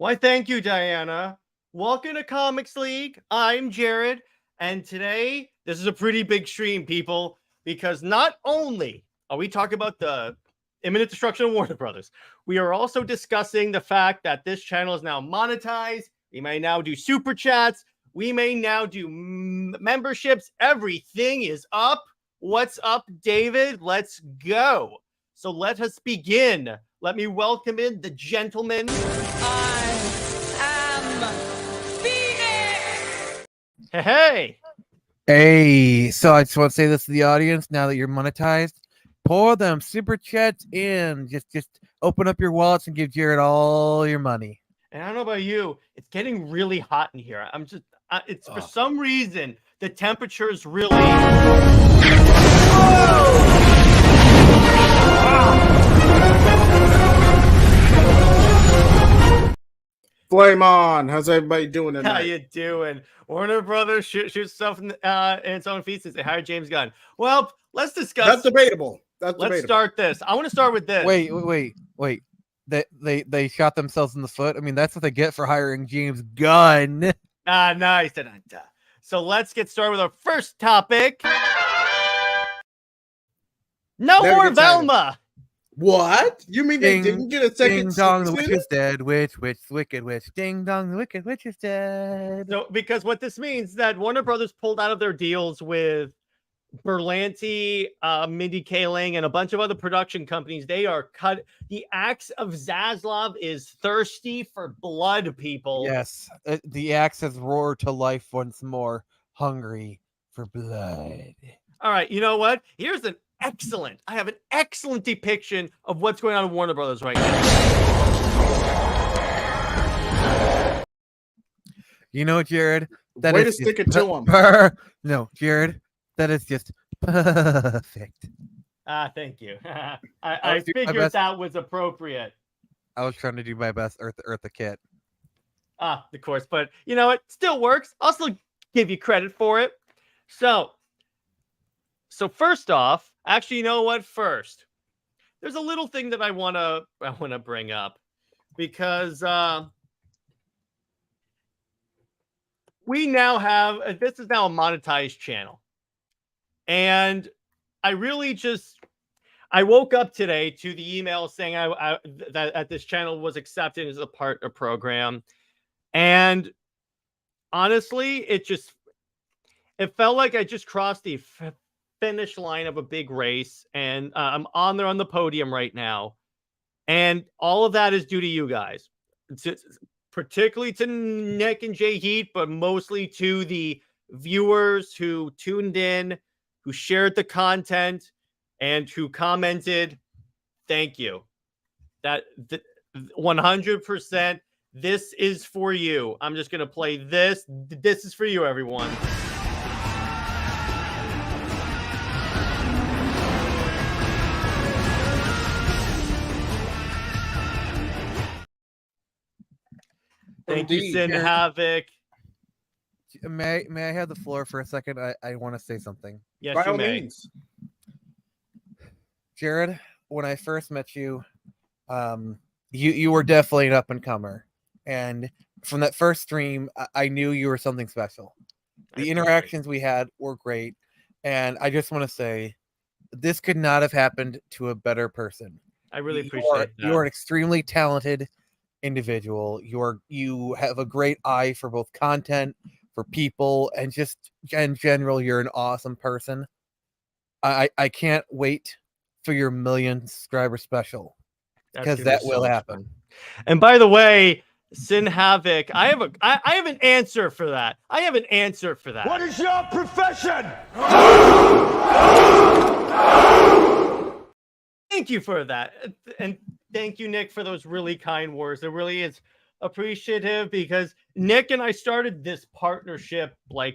Why, thank you, Diana. Welcome to Comics League. I'm Jared, and today this is a pretty big stream, people, because not only are we talking about the imminent destruction of Warner Brothers, we are also discussing the fact that this channel is now monetized. We may now do super chats. We may now do memberships. Everything is up. What's up, David? Let's go. So let us begin. Let me welcome in the gentleman. I am Phoenix! Hey. Hey, so I just want to say this to the audience. Now that you're monetized, pour them super chats in. Just open up your wallets and give Jared all your money. And I don't know about you, it's getting really hot in here. I'm just, it's for some reason the temperature is really. Flame on. How's everybody doing tonight? How you doing? Warner Brothers shoots stuff in its own feet since they hired James Gunn. Well, let's discuss. That's debatable. Let's start this. I want to start with this. Wait. They shot themselves in the foot. I mean, that's what they get for hiring James Gunn. Nice. So let's get started with our first topic. No Never more gets tired. Velma. What? You mean they didn't get a second Ding dong, the season? witch is dead. Witch, wicked witch. Ding dong, the wicked witch is dead. So, because what this means is that Warner Brothers pulled out of their deals with Berlanti, Mindy Kaling, and a bunch of other production companies. They are cut. The axe of Zaslav is thirsty for blood, people. Yes, the axe has roared to life once more, hungry for blood. All right, you know what? I have an excellent depiction of what's going on in Warner Brothers right now. You know, Jared, that Way is to stick it just to him. No, Jared, that is just perfect. Thank you. I figured that was appropriate. I was trying to do my best, Eartha Kitt. Of course, but you know it still works. I'll still give you credit for it. So first off, actually, you know what? First, there's a little thing that I wanna bring up because we now have this is now a monetized channel, and I woke up today to the email saying that this channel was accepted as a partner program, and honestly, it felt like I just crossed the finish line of a big race, and I'm on the podium right now, and all of that is due to you guys, particularly to Nick and Jay Heat, but mostly to the viewers who tuned in, who shared the content, and who commented. Thank you. That 100%. This is for you. I'm just gonna play this. This is for you, everyone. Thank you, Sin Havoc. May I have the floor for a second? I want to say something. Yes, By you all may. means. Jared, when I first met you, you were definitely an up and comer, and from that first stream, I knew you were something special. The interactions we had were great, and I just want to say, this could not have happened to a better person. I really appreciate that. You are an extremely talented individual. You have a great eye for both content, for people, and just in general, you're an awesome person. I can't wait for your 1 million subscriber special, because that will happen. And by the way, Sin Havoc, I have an answer for that. What is your profession? Thank you for that. And thank you, Nick, for those really kind words. It really is appreciative, because Nick and I started this partnership I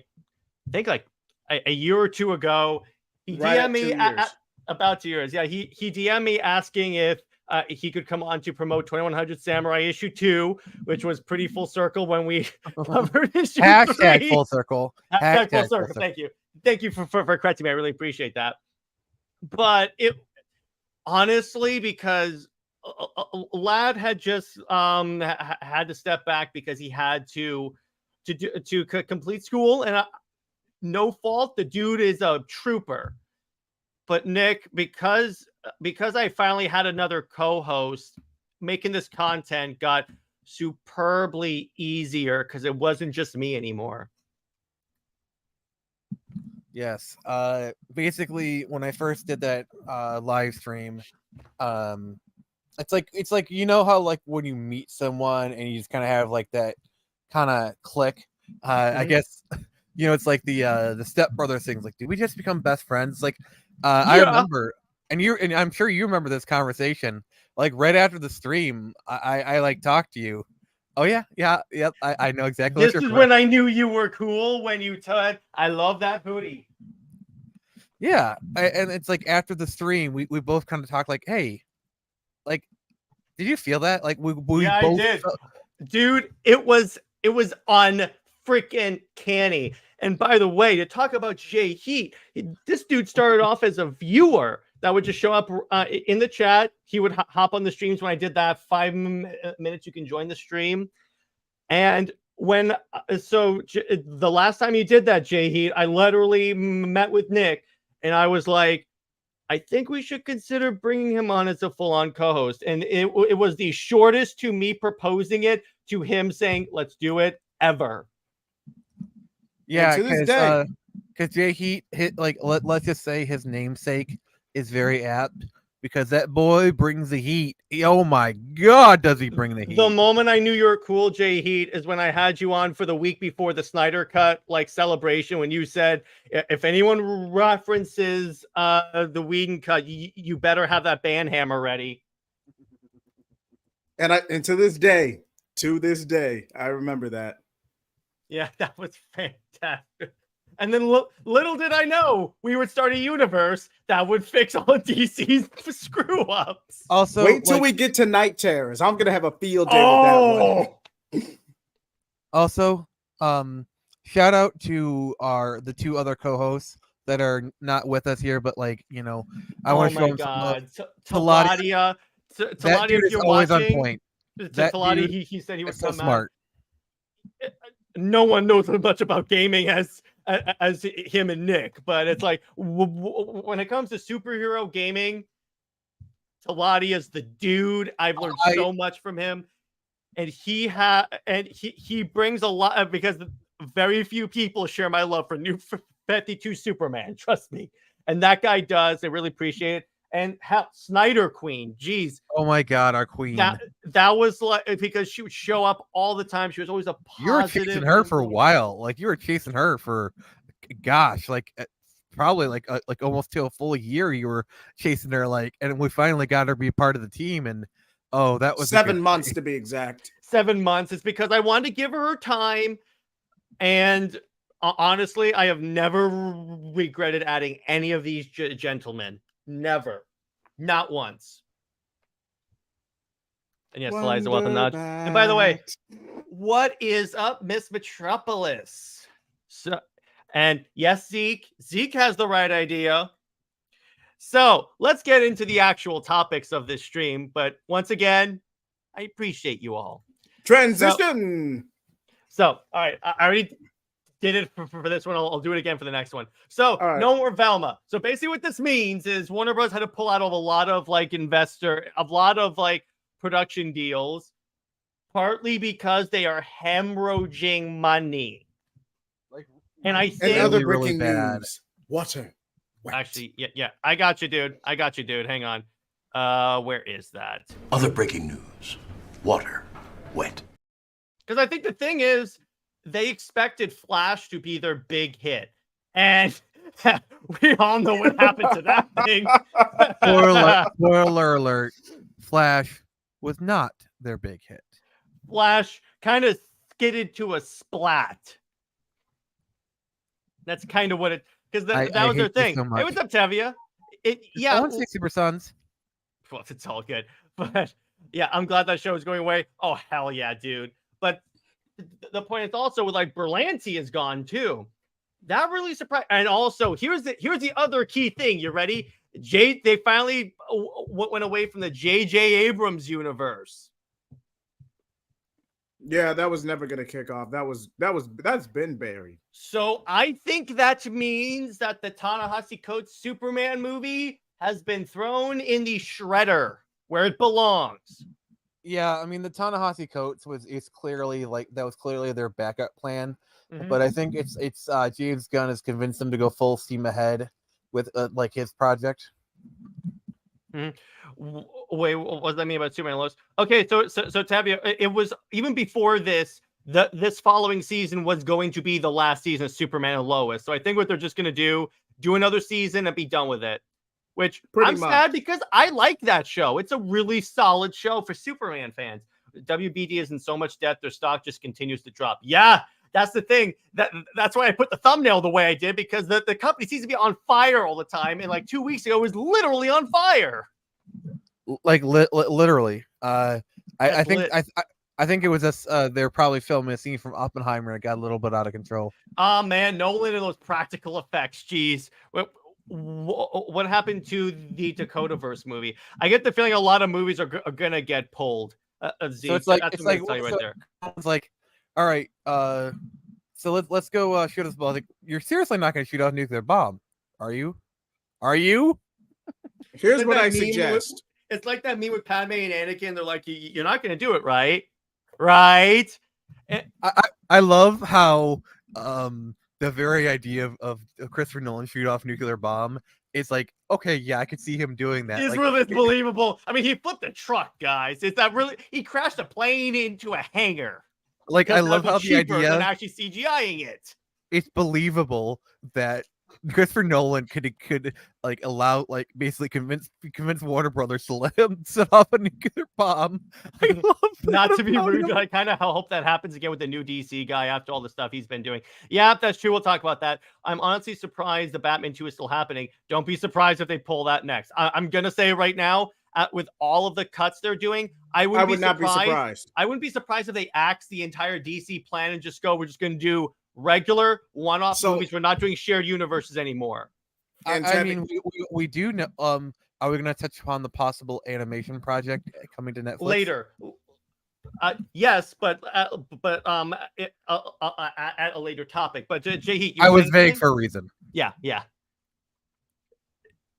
think a year or two ago. He DM'd me about 2 years. Yeah, he DM'd me asking if he could come on to promote 2100 Samurai issue 2, which was pretty full circle when we covered issue 3. Hashtag full circle. Hashtag full circle. Thank you for correcting me. I really appreciate that. But it honestly, because Lad had just had to step back because he had to complete school, and no fault. The dude is a trooper. But Nick, because I finally had another co-host, making this content got superbly easier because it wasn't just me anymore. Yes. Basically, when I first did that live stream, it's like you know how like when you meet someone and you just kind of have like that kind of click. I guess it's like the stepbrother things. Like, did we just become best friends? Like, I remember, and I'm sure you remember this conversation. Like right after the stream, I like talked to you. Oh yeah, I know exactly. This is when I knew you were cool, when you said, "I love that hoodie." Yeah, and it's like after the stream, we both kind of talked like, "Hey, like, did you feel that?" Like we both I did, dude. It was unfreaking canny. And by the way, to talk about Jay Heat, this dude started off as a viewer that would just show up in the chat. He would hop on the streams when I did that 5 minutes. You can join the stream. And when the last time you did that, Jay Heat, I literally met with Nick, and I was like, I think we should consider bringing him on as a full-on co-host. And it was the shortest to me proposing it to him saying, let's do it, ever. Yeah, because Jay Heat hit like let's just say his namesake is very apt because that boy brings the heat. Oh my god, does he bring the heat? The moment I knew you were cool, Jay Heat, is when I had you on for the week before the Snyder Cut like celebration, when you said if anyone references the Whedon cut, you better have that band hammer ready. And to this day, I remember that. Yeah, that was fantastic. And then little did I know we would start a universe that would fix all of DC's screw ups. Also, wait till we get to Night Terrors. I'm gonna have a field day with that one. Also, shout out to the two other co-hosts that are not with us here, but like I want to show them God, Taladia. That dude is always on point. Taladia, he said he was so smart. No one knows as much about gaming as him and Nick, but it's like when it comes to superhero gaming, Taladia is the dude. I've learned so much from him, and he brings a lot because very few people share my love for New 52 Superman. Trust me, and that guy does. I really appreciate it. And Snyder Queen, geez. Oh my God, our queen. That was like because she would show up all the time. She was always a positive. You were chasing her for a while. Like you were chasing her for, gosh, like probably like almost till a full year. You were chasing her, like, and we finally got her to be part of the team. And oh, that was 7 months to be exact. 7 months. It's because I wanted to give her time, and honestly, I have never regretted adding any of these gentlemen. Never. Not once. And yes, Eliza, welcome, Nudge. And by the way, what is up, Miss Metropolis? So, and yes, Zeke has the right idea. So let's get into the actual topics of this stream. But once again, I appreciate you all. Transition. So all right, I already did it for this one. I'll do it again for the next one. So no more Velma. So basically what this means is Warner Bros. Had to pull out of a lot of production deals, partly because they are hemorrhaging money. And I think other breaking news. Water. Wet. Actually, yeah. I got you, dude. Hang on. Where is that? Other breaking news. Water. Wet. Because I think the thing is, they expected Flash to be their big hit. And we all know what happened to that thing. Spoiler alert. Flash was not their big hit. Flash kind of skidded to a splat. That's kind of what it... Because that was their thing. So hey, what's up, Tevia? I want to see Super Sons. Well, it's all good. But yeah, I'm glad that show is going away. Oh, hell yeah, dude. But the point is also with like Berlanti is gone too. That really surprised. And also here's the other key thing. You ready? They finally went away from the J.J. Abrams universe. Yeah, that was never gonna kick off. That's been buried. So I think that means that the Ta-Nehisi Coates Superman movie has been thrown in the shredder where it belongs. Yeah, I mean the Ta-Nehisi Coates was clearly their backup plan, Mhm. but I think it's James Gunn has convinced them to go full steam ahead with like his project. Wait, what does that mean about Superman Lois? Okay, so Tavia, it was even before this. This following season was going to be the last season of Superman and Lois. So I think what they're just going to do another season and be done with it. Which I'm sad because I like that show. It's a really solid show for Superman fans. WBD is in so much debt, their stock just continues to drop. Yeah, that's the thing. That's why I put the thumbnail the way I did, because the company seems to be on fire all the time. And like 2 weeks ago, it was literally on fire. Like literally. I think it was just they're probably filming a scene from Oppenheimer and it got a little bit out of control. Oh man, Nolan and those practical effects. Jeez. What happened to the Dakotaverse movie? I get the feeling a lot of movies are gonna get pulled. So it's like it's like, all right, so let's go shoot this ball. Like, you're seriously not going to shoot off a nuclear bomb, are you? Are you? Here's what I suggest. It's like that meme with Padme and Anakin. They're like, you're not going to do it, right? Right? I love how the very idea of Christopher Nolan shoot off a nuclear bomb is like, okay, yeah, I could see him doing that. It's like, really believable. I mean, he flipped a truck, guys. Is that really? He crashed a plane into a hangar. Like, I love how the idea than actually CGIing it. It's believable that Christopher Nolan could like allow, like, basically convince Warner Brothers to let him set off a nuclear bomb. I love that. Not to be rude, but I kind of hope that happens again with the new DC guy after all the stuff he's been doing. Yeah, that's true. We'll talk about that. I'm honestly surprised the Batman 2 is still happening. Don't be surprised if they pull that next. I'm gonna say right now, with all of the cuts they're doing, I would not be surprised. I wouldn't be surprised if they axe the entire DC plan and just go, we're just going to do regular one-off movies. We're not doing shared universes anymore. I mean, we do know. Are we going to touch upon the possible animation project coming to Netflix later? Yes, but at a later topic. But Jay, I was vague for a reason. Yeah.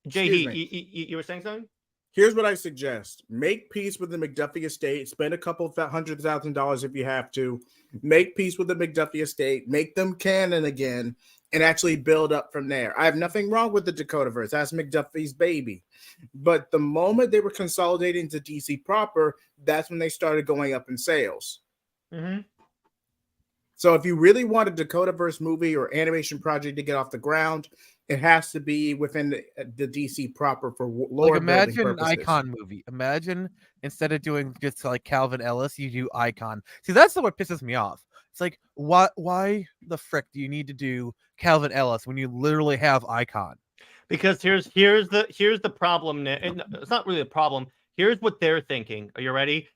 Jay, you were saying something? Here's what I suggest. Make peace with the McDuffie estate. Spend a couple of $100,000 if you have to. Make peace with the McDuffie estate. Make them canon again and actually build up from there. I have nothing wrong with the Dakotaverse. That's McDuffie's baby. But the moment they were consolidating to DC proper, that's when they started going up in sales. Mm-hmm. So if you really want a Dakotaverse movie or animation project to get off the ground, it has to be within the DC proper for lore. Like, imagine an Icon movie. Imagine instead of doing just like Calvin Ellis, you do Icon. See, that's what pisses me off. It's like, why the frick do you need to do Calvin Ellis when you literally have Icon? Because here's the problem. And it's not really a problem. Here's what they're thinking. Are you ready?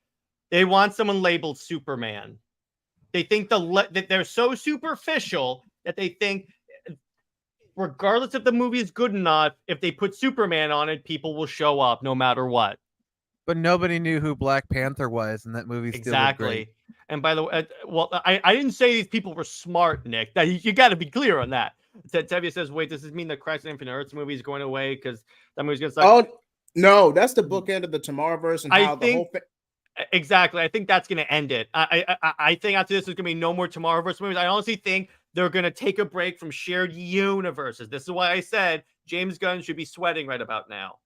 They want someone labeled Superman. They think that they're so superficial that they think, regardless if the movie is good or not, if they put Superman on it, people will show up no matter what. But nobody knew who Black Panther was, and that movie still looked great. And by the way, I didn't say these people were smart, Nick. Now, you got to be clear on that. Tevye says, wait, does this mean the Crisis on Infinite Earths movie is going away because that movie's going to suck? Oh, no, that's the bookend of the Tomorrowverse and how the whole thing... Exactly. I think that's going to end it. I think after this, there's going to be no more Tomorrowverse movies. I honestly think they're going to take a break from shared universes. This is why I said James Gunn should be sweating right about now.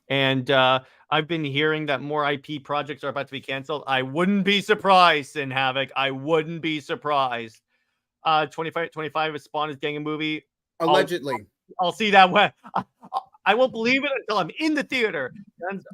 And I've been hearing that more IP projects are about to be canceled. I wouldn't be surprised, Sin Havoc. I wouldn't be surprised. 25 is Spawn is getting a movie. Allegedly. I'll see that when I won't believe it until I'm in the theater.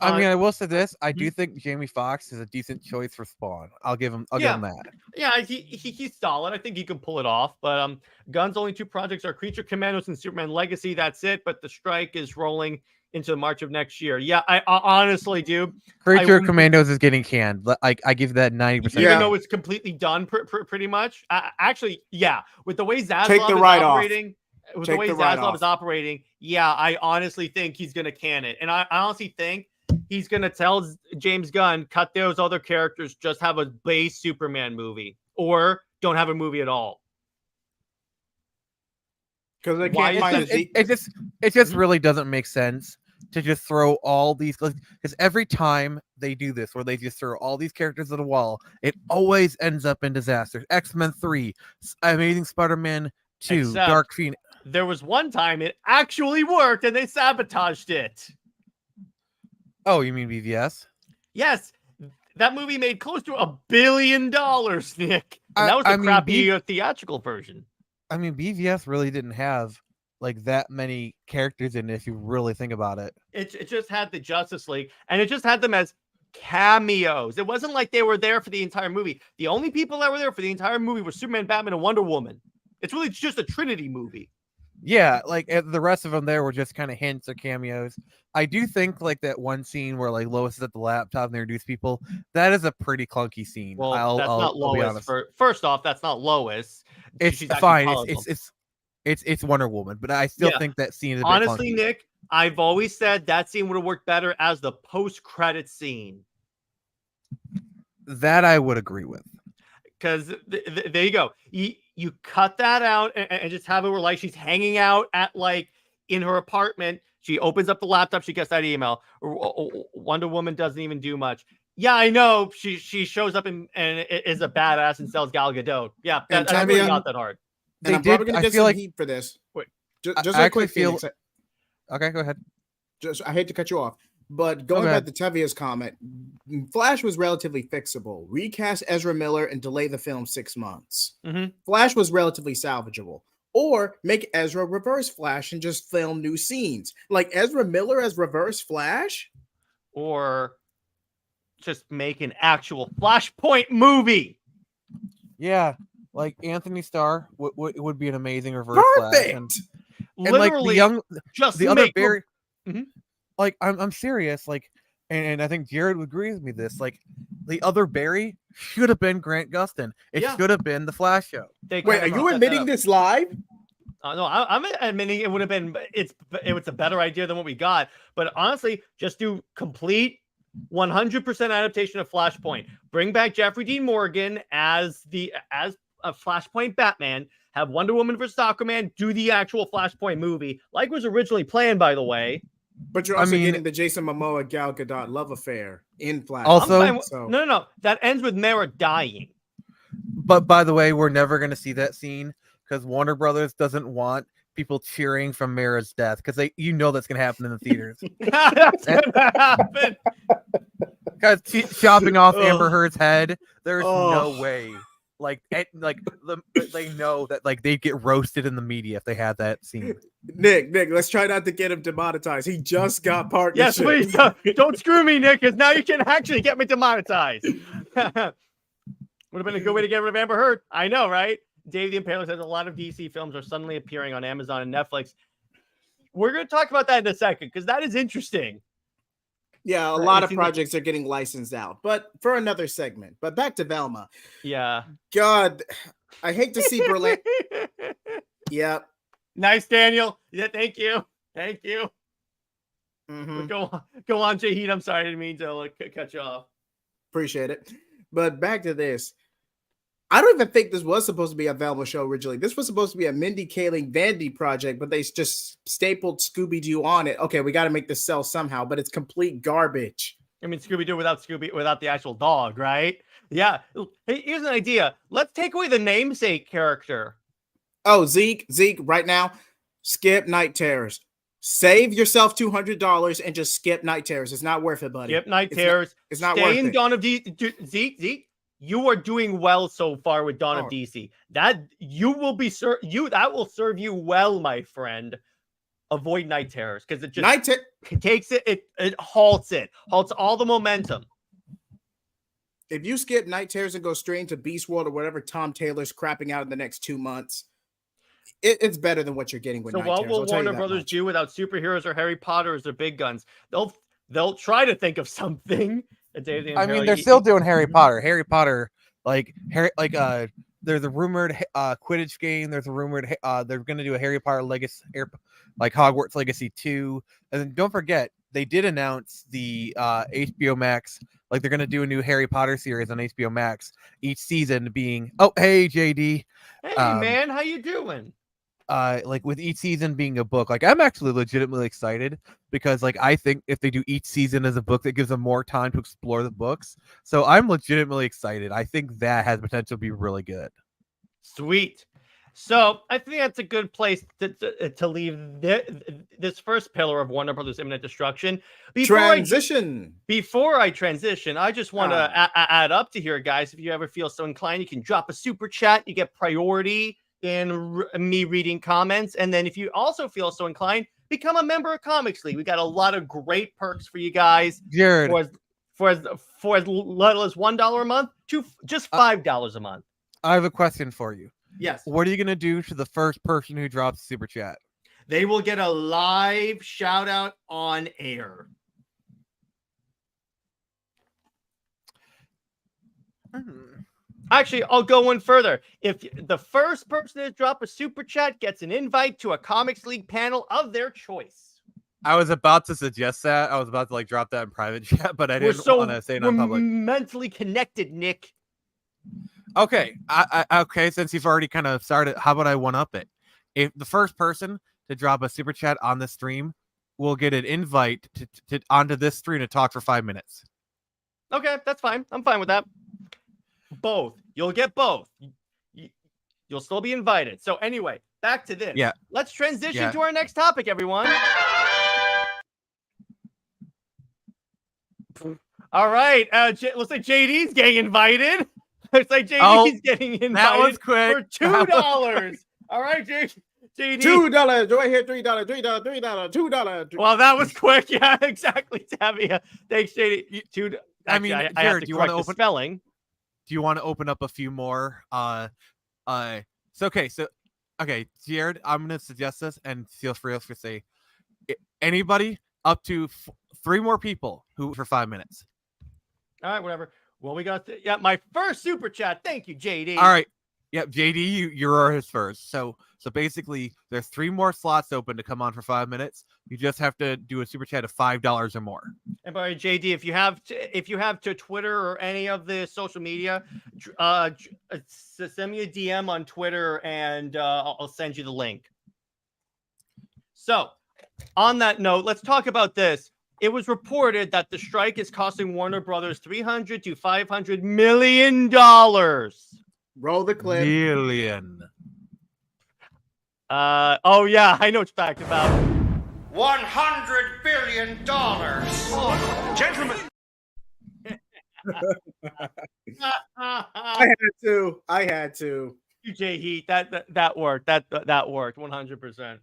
I mean, I will say this: I do think Jamie Foxx is a decent choice for Spawn. I'll give him that. Yeah, he's solid. I think he can pull it off. But Gunn's only two projects are Creature Commandos and Superman Legacy. That's it. But the strike is rolling into March of next year. Yeah, I honestly do. Creature Commandos is getting canned. I give that 90%. Even though it's completely done, pretty much. Actually, yeah. With the way Zaslav is operating. with the Take way the write Zaslav off. is operating, yeah, I honestly think he's going to can it. And I honestly think he's going to tell James Gunn, cut those other characters, just have a base Superman movie or don't have a movie at all. Because they Why can't is find that- a Zeke. It just Mhm. really doesn't make sense to just throw all these, because every time they do this where they just throw all these characters at a wall, it always ends up in disasters. X-Men 3, Amazing Spider-Man 2, Except- Dark Phoenix. There was one time it actually worked and they sabotaged it. Oh, you mean BVS? Yes, that movie made close to $1 billion, Nick. And that was the I mean, crappy theatrical version. I mean, BVS really didn't have like that many characters in it if you really think about it. It just had the Justice League, and it just had them as cameos. It wasn't like they were there for the entire movie. The only people that were there for the entire movie were Superman, Batman, and Wonder Woman. It's really just a Trinity movie. Yeah, like the rest of them there were just kind of hints or cameos. I do think like that one scene where like Lois is at the laptop and they introduce people, that is a pretty clunky scene. Well, that's not I'll be Lois. honest. First off, that's not Lois. It's She's actually fine. colorful. It's Wonder Woman, but I still Yeah. think that scene is a bit Honestly, clunky. Nick, I've always said that scene would have worked better as the post-credit scene. That I would agree with. Because there you go. You cut that out and just have it where like she's hanging out at like in her apartment. She opens up the laptop. She gets that email. Wonder Woman doesn't even do much. Yeah, I know. She shows up and is a badass and sells Gal Gadot. Yeah, And that's really Tavia- not that hard. And They I'm probably did- going I to get feel some like- heat for this. Wait. Just I real actually quick, feel- Phoenix, Okay, go ahead. I hate to cut you off, but going ahead. back to Tevia's comment, Flash was relatively fixable. Recast Ezra Miller and delay the film 6 months. Mhm. Flash was relatively salvageable. Or make Ezra reverse Flash and just film new scenes. Like Ezra Miller as reverse Flash? Or just make an actual Flashpoint movie. Yeah, like Anthony Starr would be an amazing reverse Flash. Perfect. And like the Literally, young, just the other make Barry, Mhm. like I'm serious, like, and I think Jared would agree with me this, like the other Barry should have been Grant Gustin. It Yeah. should have been the Flash show. They Wait, are kinda you set that admitting up. this live? No, I'm admitting it would have been. It was a better idea than what we got. But honestly, just do complete 100% adaptation of Flashpoint. Bring back Jeffrey Dean Morgan as a Flashpoint Batman. Have Wonder Woman versus Aquaman. Do the actual Flashpoint movie, like was originally planned, by the way. But you're I also mean- getting the Jason Momoa Gal Gadot love affair in Flash. Also- I'm fine with- So- no. That ends with Mara dying. But by the way, we're never going to see that scene because Warner Brothers doesn't want people cheering from Mara's death because that's going to happen in the theaters. That's gonna happen. Guys, chopping off Ugh. Amber Heard's head. There's Oh. no way. Like they know that like they'd get roasted in the media if they had that scene. Nick, let's try not to get him demonetized. He just got partnership. Yes, please don't screw me, Nick, because now you can actually get me demonetized. Would have been a good way to get rid of Amber Heard. I know, right? Dave the Impaler says a lot of DC films are suddenly appearing on Amazon and Netflix. We're going to talk about that in a second because that is interesting. Yeah, a Right, lot it of seems like- projects are getting licensed out, but for another segment. But back to Velma. Yeah. God, I hate to see Berlin. Yep. Nice, Daniel. Yeah, thank you. Thank you. Mhm. Go on, Jahid. I'm sorry, I didn't mean to cut you off. Appreciate it. But back to this. I don't even think this was supposed to be a Velma show originally. This was supposed to be a Mindy Kaling Vandy project, but they just stapled Scooby-Doo on it. Okay, we got to make this sell somehow, but it's complete garbage. I mean, Scooby-Doo without the actual dog, right? Yeah. Hey, here's an idea. Let's take away the namesake character. Oh, Zeke, right now, skip Night Terrors. Save yourself $200 and just skip Night Terrors. It's not worth it, buddy. Skip Night It's not- Terrors. It's not Stay worth in it. Dawn of Zeke, you are doing well so far with Dawn Oh. of DC. That you will be that will serve you well, my friend. Avoid Night Terrors because it just takes it halts all the momentum. If you skip Night Terrors and go straight into Beast World or whatever Tom Taylor's crapping out in the next 2 months, it's better than what you're getting with So Night what Terrors. will I'll tell you Warner that Brothers much. do without superheroes or Harry Potter as their big guns? They'll try to think of something. I mean, they're still doing Harry Potter. Harry Potter, like there's a rumored Quidditch game. There's a rumored they're going to do a Harry Potter Legacy, like Hogwarts Legacy 2. And then don't forget, they did announce the HBO Max. Like they're going to do a new Harry Potter series on HBO Max. Each season being, oh hey JD, Hey man, how you doing? like with each season being a book. Like I'm actually legitimately excited because like I think if they do each season as a book, that gives them more time to explore the books. So I'm legitimately excited. I think that has potential to be really good. Sweet. So I think that's a good place to leave this first pillar of Warner Brothers imminent destruction. Before I transition, I just want to add up to here, guys. If you ever feel so inclined, you can drop a super chat. You get priority in me reading comments. And then if you also feel so inclined, become a member of Comics League. We got a lot of great perks for you guys. Jared, for as little as $1 a month to just $5 a month. I have a question for you. Yes. What are you going to do to the first person who drops super chat? They will get a live shout out on air. Actually, I'll go one further. If the first person to drop a super chat gets an invite to a Comics League panel of their choice. I was about to suggest that. I was about to like drop that in private chat, but I didn't want to say it on public. Mentally connected, Nick. Okay, okay. Since you've already kind of started, how about I one up it? If the first person to drop a super chat on the stream will get an invite to onto this stream to talk for 5 minutes. Okay, that's fine. I'm fine with that. Both. You'll get both. You'll still be invited. So anyway, back to this. Yeah. Let's transition to our next topic, everyone. All right. Looks like JD's getting invited. Looks like JD's getting invited. That was quick. For $2. All right, JD. $2. Do I hear $3? $2. Well, that was quick. Yeah, exactly, Tavia. Thanks, JD. $2. I mean, I have Jared, to do you want to correct the spelling? Do you want to open up a few more? Okay, Jared, I'm gonna suggest this, and feel free to say anybody up to 3 more people who for 5 minutes. All right, whatever. Well, we got my first super chat. Thank you, JD. All right. Yep, JD, you're his first. So basically, there's 3 more slots open to come on for 5 minutes. You just have to do a super chat of $5 or more. And by the way, JD, if you have to Twitter or any of the social media, send me a DM on Twitter and I'll send you the link. So, on that note, let's talk about this. It was reported that the strike is costing Warner Brothers $300 to $500 million. Roll the clip. Million. Oh yeah, I know what you're talking about. $100 billion. Oh, gentlemen. I had to. UJ Heat, that worked. That worked 100%.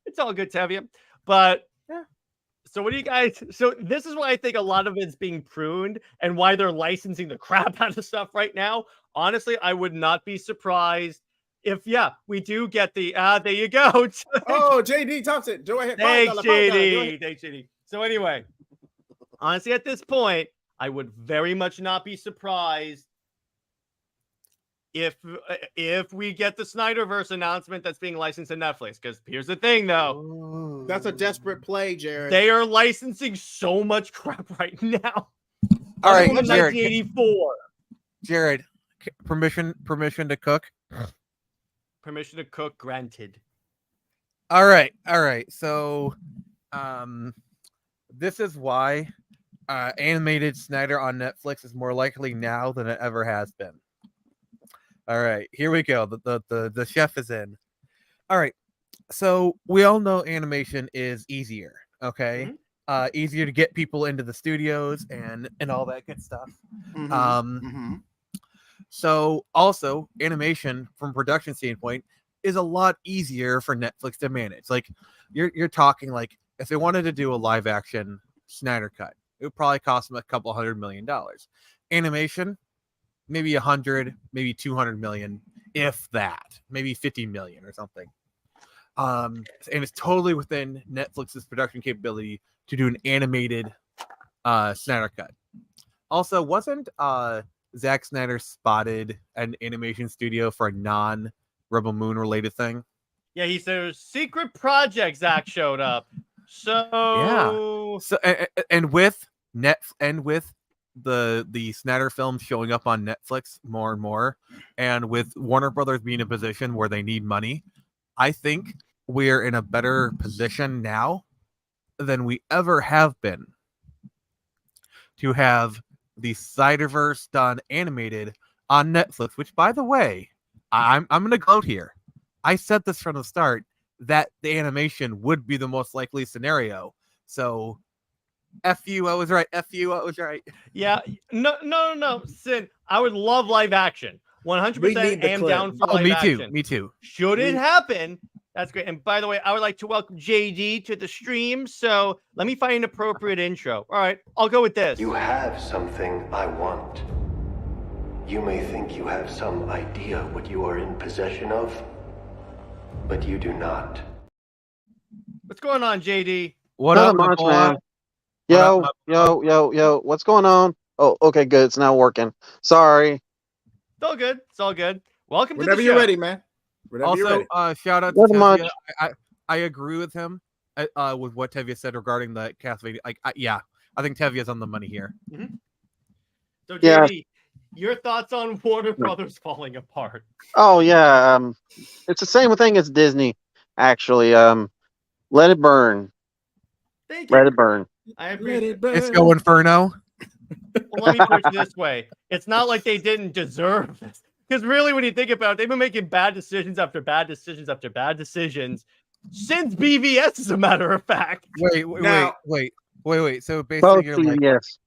It's all good, Tavia. But yeah. So what do you guys? So this is why I think a lot of it's being pruned and why they're licensing the crap out of stuff right now. Honestly, I would not be surprised if we do get the there you go. Oh, JD Thompson. Do I hit Thanks, JD. Thanks, JD. So anyway, honestly, at this point, I would very much not be surprised if we get the Snyderverse announcement that's being licensed to Netflix. Because here's the thing, though. That's a desperate play, Jared. They are licensing so much crap right now. All right, Jared. 1984. Jared, permission to cook? Permission to cook granted. All right. So, this is why animated Snyder on Netflix is more likely now than it ever has been. All right, here we go. The chef is in. All right. So we all know animation is easier, okay? Mm-hmm. Easier to get people into the studios and all that good stuff. Mm-hmm. So also animation from a production standpoint is a lot easier for Netflix to manage. Like you're talking like if they wanted to do a live action Snyder cut, it would probably cost them $200 million. Animation, maybe 100, maybe 200 million, if that, maybe 50 million or something. And it's totally within Netflix's production capability to do an animated Snyder cut. Also, wasn't Zack Snyder spotted an animation studio for a non-Rebel Moon related thing. Yeah, he said secret project. Zach showed up. So So and with the Snyder films showing up on Netflix more and more, and with Warner Brothers being in a position where they need money, I think we're in a better position now than we ever have been to have the Snyderverse done animated on Netflix. Which, by the way, I'm gonna gloat here. I said this from the start that the animation would be the most likely scenario. So, F you, I was right. F you, I was right. yeah, no. Sin, I would love live action. We 100% need the am clip. down for Oh, live me action. too. Me too. Should it happen? That's great. And by the way, I would like to welcome JD to the stream. So let me find an appropriate intro. All right, I'll go with this. You have something I want. You may think you have some idea what you are in possession of, but you do not. What's going on, JD? What Not up, my much, boy? man. What up, Yo. What's going on? Oh, okay, good. It's now working. Sorry. It's all good. It's all good. Welcome Whenever to the you're show. ready, man. Whenever you're Also, ready. shout out to Nothing Tevye. much. I agree with him with what Tevye said regarding the Castlevania. I think Tevye's on the money here. So, Yeah. JD, your thoughts on Warner Brothers falling apart? Oh yeah. It's the same thing as Disney, actually. Let it burn. Thank you. Let it burn. I Let appreciate it it. burn. It's go Inferno. Well, let me put it this way. It's not like they didn't deserve this. Because really, when you think about it, they've been making bad decisions after bad decisions after bad decisions since BVS, as a matter of fact. Wait. Now- So basically, Both you're like, yes.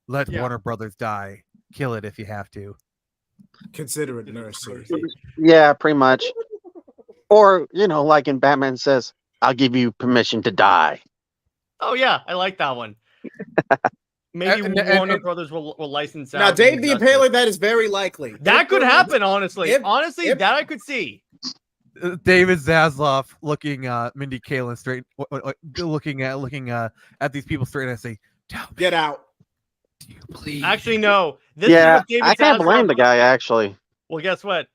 let Yeah. Warner Brothers die, kill it if you have to. Consider it mercy. Yeah, pretty much. Or like in Batman says, "I'll give you permission to die." Oh, yeah. I like that one. Maybe And- Warner Brothers will license out. Now, Dave the Injustice. Impaler, that is very likely. That could happen, honestly. if- Honestly, if- that I could see. David Zaslav looking Mindy Kaling straight, looking at these people straight, and I say, "Tell me, Get out. do you please?" Actually, no. This is Yeah, what David I can't Zaslav- blame the guy. Actually, Well, guess what?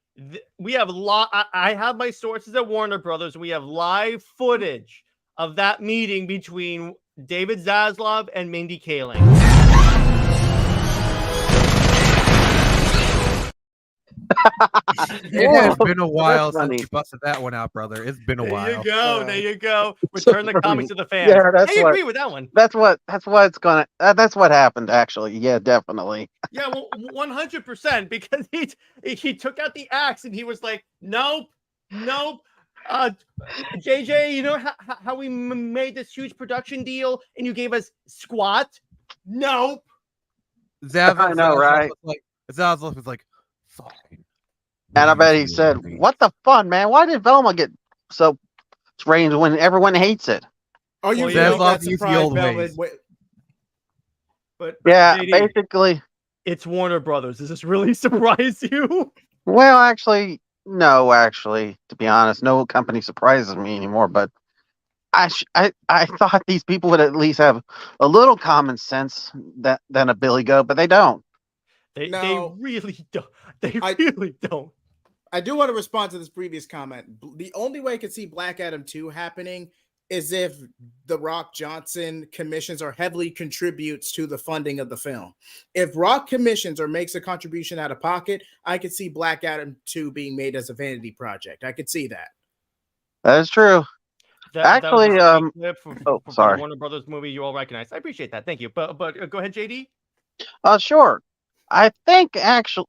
We have I have my sources at Warner Brothers. We have live footage of that meeting between David Zaslav and Mindy Kaling. It has been a while That's since funny. you busted that one out, brother. It's been a There while. you go. Uh, There you go. so Return the funny. comics to the fans. Yeah, that's I what- agree with that one. that's what it's gonna. That's what happened. Actually, yeah, definitely. Yeah, well, 100% because he took out the axe and he was like, nope. JJ, you know how we made this huge production deal and you gave us squat? Nope. I know, right? Zaslav was like, "Fine." And I bet he said, "What the fun, man? Why did Velma get so strange when everyone hates it?" Are you Well, really Zaslav that used the surprised, old Velvet? ways. But Yeah, JD, basically. it's Warner Brothers. Does this really surprise you? Well, actually, no. Actually, to be honest, no company surprises me anymore. But I thought these people would at least have a little common sense than a Billy Goat, but they don't. They No. really don't. They I- really don't. I do want to respond to this previous comment. The only way I could see Black Adam 2 happening is if the Rock Johnson commissions or heavily contributes to the funding of the film. If Rock commissions or makes a contribution out of pocket, I could see Black Adam 2 being made as a vanity project. I could see that. That is true. That was Actually, a great clip for the sorry. Warner Brothers movie you all recognize. I appreciate that. Thank you. But go ahead, JD. Sure. I think actually.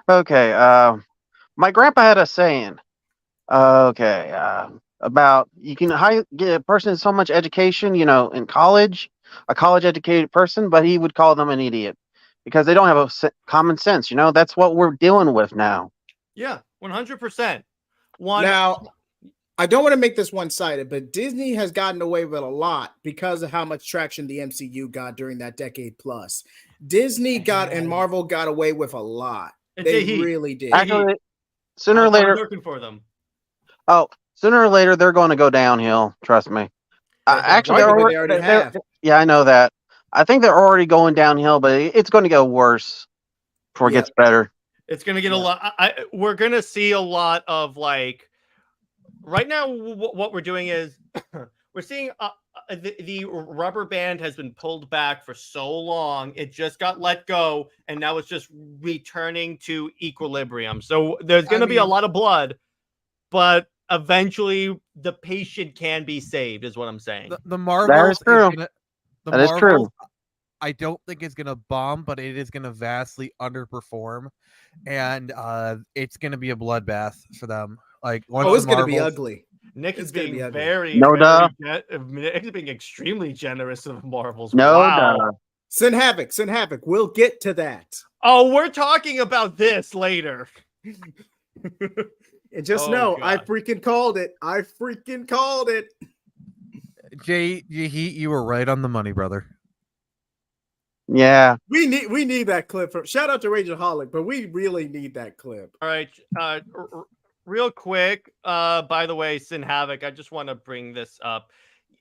Okay. My grandpa had a saying. About you can get a person so much education, in college, a college educated person, but he would call them an idiot because they don't have common sense. That's what we're dealing with now. Yeah, 100%. One. Now, I don't want to make this one-sided, but Disney has gotten away with a lot because of how much traction the MCU got during that decade plus. Disney got and Marvel got away with a lot. And They JD, really did. Actually, sooner or I'm later, working for them. sooner or later, they're going to go downhill. Trust me. Actually, Right, they're but they already, already have. yeah, I know that. I think they're already going downhill, but it's going to go worse. before it Yeah. gets better. It's gonna get a Yeah. lot. We're gonna see a lot of like. Right now, what we're doing is we're seeing the rubber band has been pulled back for so long. It just got let go, and now it's just returning to equilibrium. So there's going to be a lot of blood, but eventually the patient can be saved, is what I'm saying. The Marvels true. the That is true. Marvels, I don't think it's gonna bomb, but it is gonna vastly underperform, and it's gonna be a bloodbath for them. Like once Oh, it's the gonna be Marvels- ugly. Nick It's is gonna be being ugly. very, No duh. Nick is being extremely generous of Marvels. No, Wow. duh. Send Havoc. We'll get to that. Oh, we're talking about this later. And just Oh, know, I God. freaking called it. I freaking called it. Jay, you were right on the money, brother. Yeah. We need that clip. Shout out to Rageaholic, but we really need that clip. All right. Real quick. By the way, Sin Havoc, I just want to bring this up.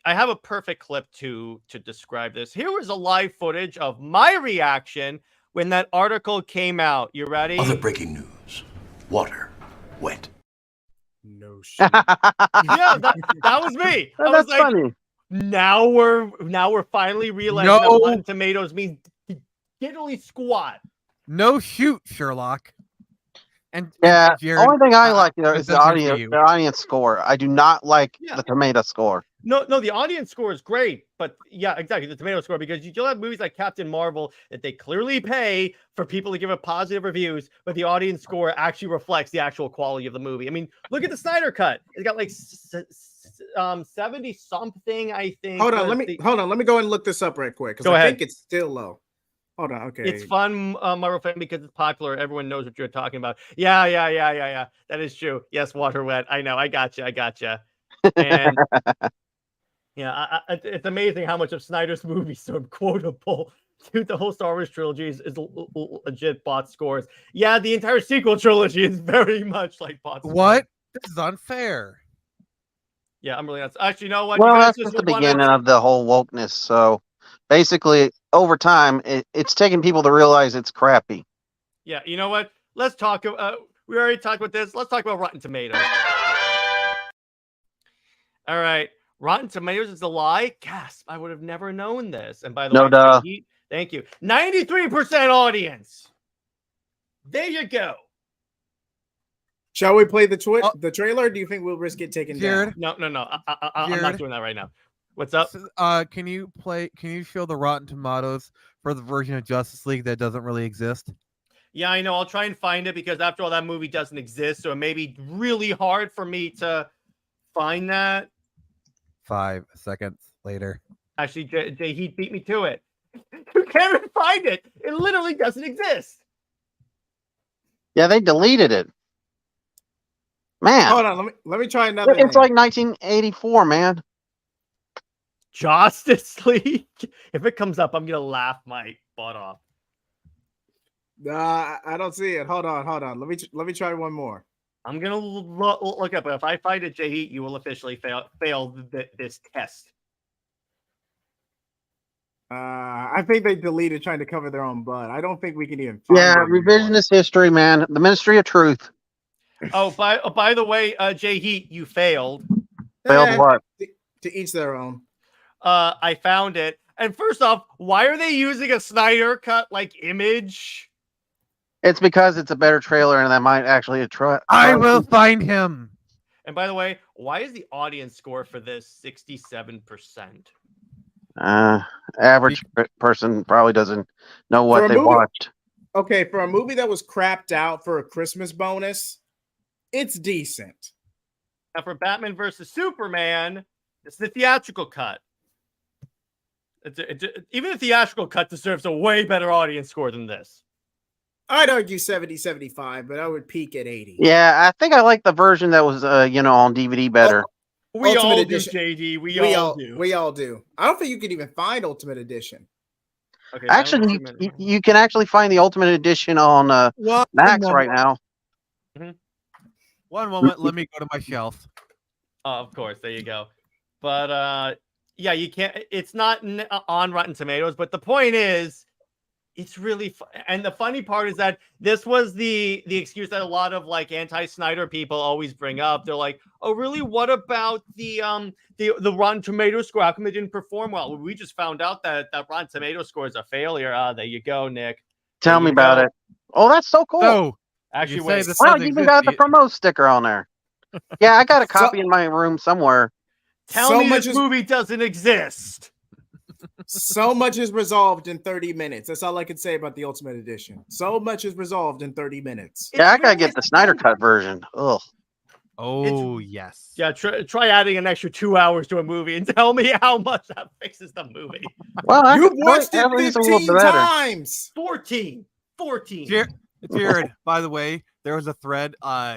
I have a perfect clip to describe this. Here was a live footage of my reaction when that article came out. You ready? Other breaking news. Water. Wet. No shit. Yeah, that was me. I was That's like, funny. now we're finally realizing that No. Rotten Tomatoes means diddly squat. No shoot, Sherlock. And Yeah. Jared, Only thing I like this is the isn't for you. audience score. I do not like Yeah. the tomato score. No, the audience score is great, but yeah, exactly, the tomato score, because you still have movies like Captain Marvel that they clearly pay for people to give it positive reviews, but the audience score actually reflects the actual quality of the movie. I mean, look at the Snyder Cut. It's got like 70 something, I think. Hold on, let me go and look this up right quick because Go I ahead. think it's still low. Hold on, okay. It's fun, Marvel fan, because it's popular. Everyone knows what you're talking about. Yeah. That is true. Yes, water wet. I know. I gotcha. And yeah, it's amazing how much of Snyder's movies so quotable. Dude, the whole Star Wars trilogy is legit bot scores. Yeah, the entire sequel trilogy is very much like bot scores. what? This is unfair. Yeah, I'm really not. Actually, you know what? Well, you guys that's just the beginning of the whole wokeness. So basically, over time, it's taking people to realize it's crappy. Yeah, you know what? Let's talk. We already talked about this. Let's talk about Rotten Tomatoes. All right. Rotten Tomatoes is a lie. Gasp! I would have never known this. And by the No way, duh. thank you. 93% audience. There you go. Shall we play the trailer? Or do you think we'll risk it taken Jared? down? No. I'm not Jared? doing that right now. What's up? Can you show the Rotten Tomatoes for the version of Justice League that doesn't really exist? Yeah, I know. I'll try and find it because after all, that movie doesn't exist. So it may be really hard for me to find that. 5 seconds later. Actually, Jay Heat beat me to it. You can't even find it. It literally doesn't exist. Yeah, they deleted it. Man, Hold on, let me try another. it's like 1984, man. Justice League. If it comes up, I'm gonna laugh my butt off. Nah, I don't see it. Hold on. Let me try one more. I'm gonna look up. If I find it, Jay Heat, you will officially fail this test. I think they deleted trying to cover their own butt. I don't think we can even find Yeah, it anymore. revisionist history, man. The Ministry of Truth. Oh, by the way, Jay Heat, you failed. Failed what? To each their own. I found it. And first off, why are they using a Snyder cut like image? It's because it's a better trailer, and that might actually attract. I will find him. And by the way, why is the audience score for this 67%? Average person probably doesn't know what they watched. Okay, for a movie that was crapped out for a Christmas bonus, it's decent. Now for Batman versus Superman, it's the theatrical cut. Even the theatrical cut deserves a way better audience score than this. I'd argue 70, 75, but I would peak at 80. Yeah, I think I like the version that was, on DVD better. We Ultimate all Edition. do, JD. We all do. We all do. I don't think you could even find Ultimate Edition. Okay, Actually, you can actually find the Ultimate Edition on Max right now. One moment, let me go to my shelf. Oh, of course, there you go. But yeah, you can't. It's not on Rotten Tomatoes. But the point is, It's really and the funny part is that this was the excuse that a lot of like anti-Snyder people always bring up. They're like, "Oh, really? What about the Rotten Tomato score? How come it didn't perform well?" Well, we just found out that Rotten Tomato score is a failure. There you go, Nick. Tell me about it. Oh, that's so cool. So Actually, you say wait. this Wow, doesn't you even exist. got the promo sticker on there. Yeah, I got a copy in my room somewhere. Tell So me much this is- movie doesn't exist. So much is resolved in 30 minutes. That's all I can say about the Ultimate Edition. So much is resolved in 30 minutes. Yeah, I gotta really get the Snyder Cut version. Ugh. Oh yes. Yeah, try adding an extra 2 hours to a movie and tell me how much that fixes the movie. Well, I You've could- watched at it least a little 15 bit better. times. 14. Jared, by the way, there was a thread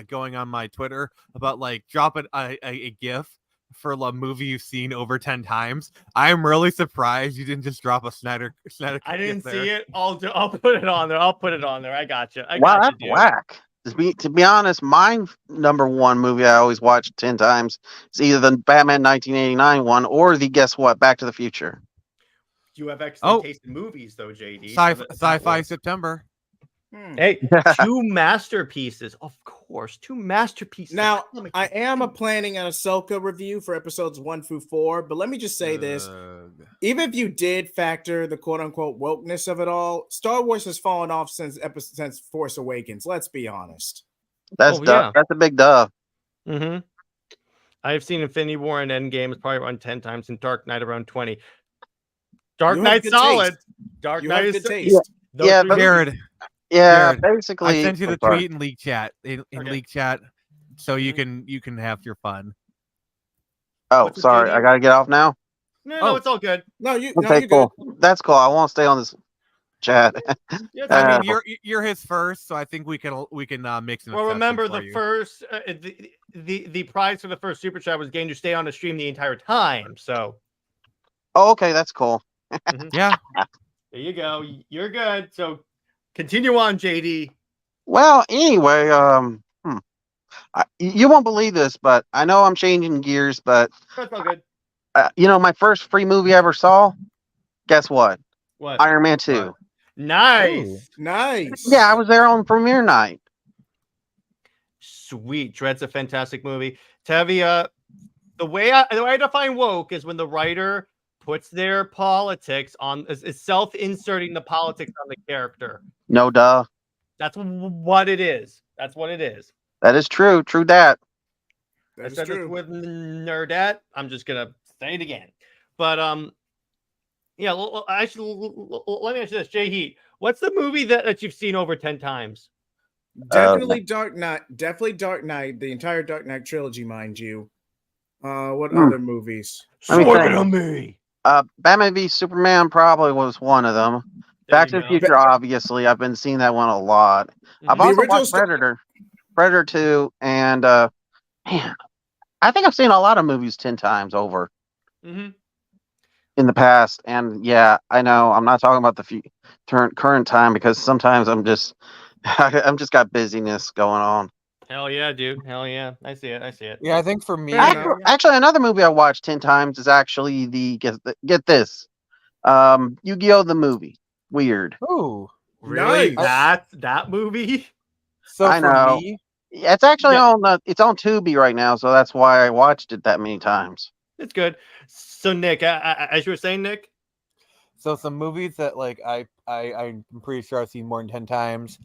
going on my Twitter about like dropping a GIF for a movie you've seen over 10 times. I'm really surprised you didn't just drop a Snyder I didn't GIF see there. it. I'll put it on there. I got you. Wow, that's whack. To be honest, my number one movie I always watch 10 times is either the Batman 1989 one or the guess what, Back to the Future. You have excellent Oh. taste in movies, though, JD. Sci-fi September. Hey, two masterpieces, of course. Two masterpieces. Now, I am planning an Ahsoka review for episodes 1 through 4, but let me just say this. Even if you did factor the quote-unquote wokeness of it all, Star Wars has fallen off since Force Awakens. Let's be honest. That's yeah. That's a big dub. Mm-hmm. I've seen Infinity War and Endgame probably around 10 times and Dark Knight around 20. Dark You have Knight's good solid. taste. Dark You Knight have is good taste. Yeah, but- Jared, Yeah, Jared, basically. I sent you the sorry. tweet in leak chat leak chat, so you can have your fun. Oh, What's the sorry. JD? I gotta get off now. No, it's all good. No, you're Okay, good. cool. That's cool. I won't stay on this chat. Yeah, it's I all mean, good. you're his first, so I think we can mix. An Well, exception remember for the you. first the prize for the first super chat was getting to stay on the stream the entire time. So Oh, okay, that's cool. Yeah. there you go. You're good. So continue on, JD. Well, anyway, you won't believe this, but I know I'm changing gears, but That's all good. my first free movie I ever saw, guess what? What? Iron Man 2. What? Nice. Ooh. Nice. Yeah, I was there on premiere night. Sweet. Dread's a fantastic movie. Tevia, the way I define woke is when the writer puts their politics on is self-inserting the politics on the character. No duh. That's what it is. That's what it is. That is true. True that. That I is said this true. with Nerdette. I'm just gonna say it again. But yeah. Actually, let me ask you this, Jay Heat. What's the movie that you've seen over 10 times? Definitely Dark Knight. Definitely Dark Knight. The entire Dark Knight trilogy, mind you. What other movies? Let me Sword think. it on me. Batman v Superman probably was one of them. There Back you to the go. Future, obviously, I've been seeing that one a lot. I've Mhm. also original watched Predator 2, and man, I think I've seen a lot of movies 10 times over Mhm. in the past. And yeah, I know I'm not talking about the current time because sometimes I'm just got busyness going on. Hell yeah, dude. Hell yeah. I see it. I see it. Yeah, I think for me, Fair enough. Actually, another movie I watched 10 times is actually get this, Yu-Gi-Oh! The movie. Weird. ooh. Really? Nice. That movie? So I for know. me, Yeah, it's actually Yeah. it's on Tubi right now, so that's why I watched it that many times. It's good. So Nick, as you were saying, Nick. so some movies that like I'm pretty sure I've seen more than 10 times.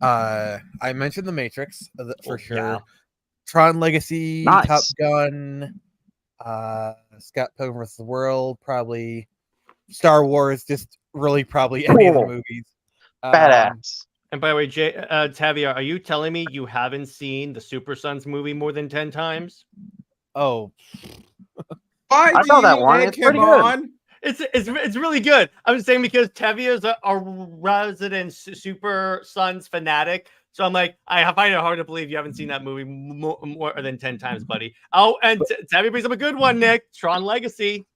I mentioned The Matrix for Oh, sure. yeah. Tron Legacy, Nice. Top Gun, Scott Pilgrim vs. the World, probably Star Wars, just really probably any of the Cool. movies. Badass. And by the way, Tavia, are you telling me you haven't seen the Super Sons movie more than 10 times? Oh, Why I do saw that you one. egg It's him pretty good. on? It's really good. I'm saying because Tevye is a resident Super Sons fanatic. So I'm like, I find it hard to believe you haven't seen that movie more than 10 times, buddy. Oh, and Tevye brings up a good one, Nick. Tron Legacy.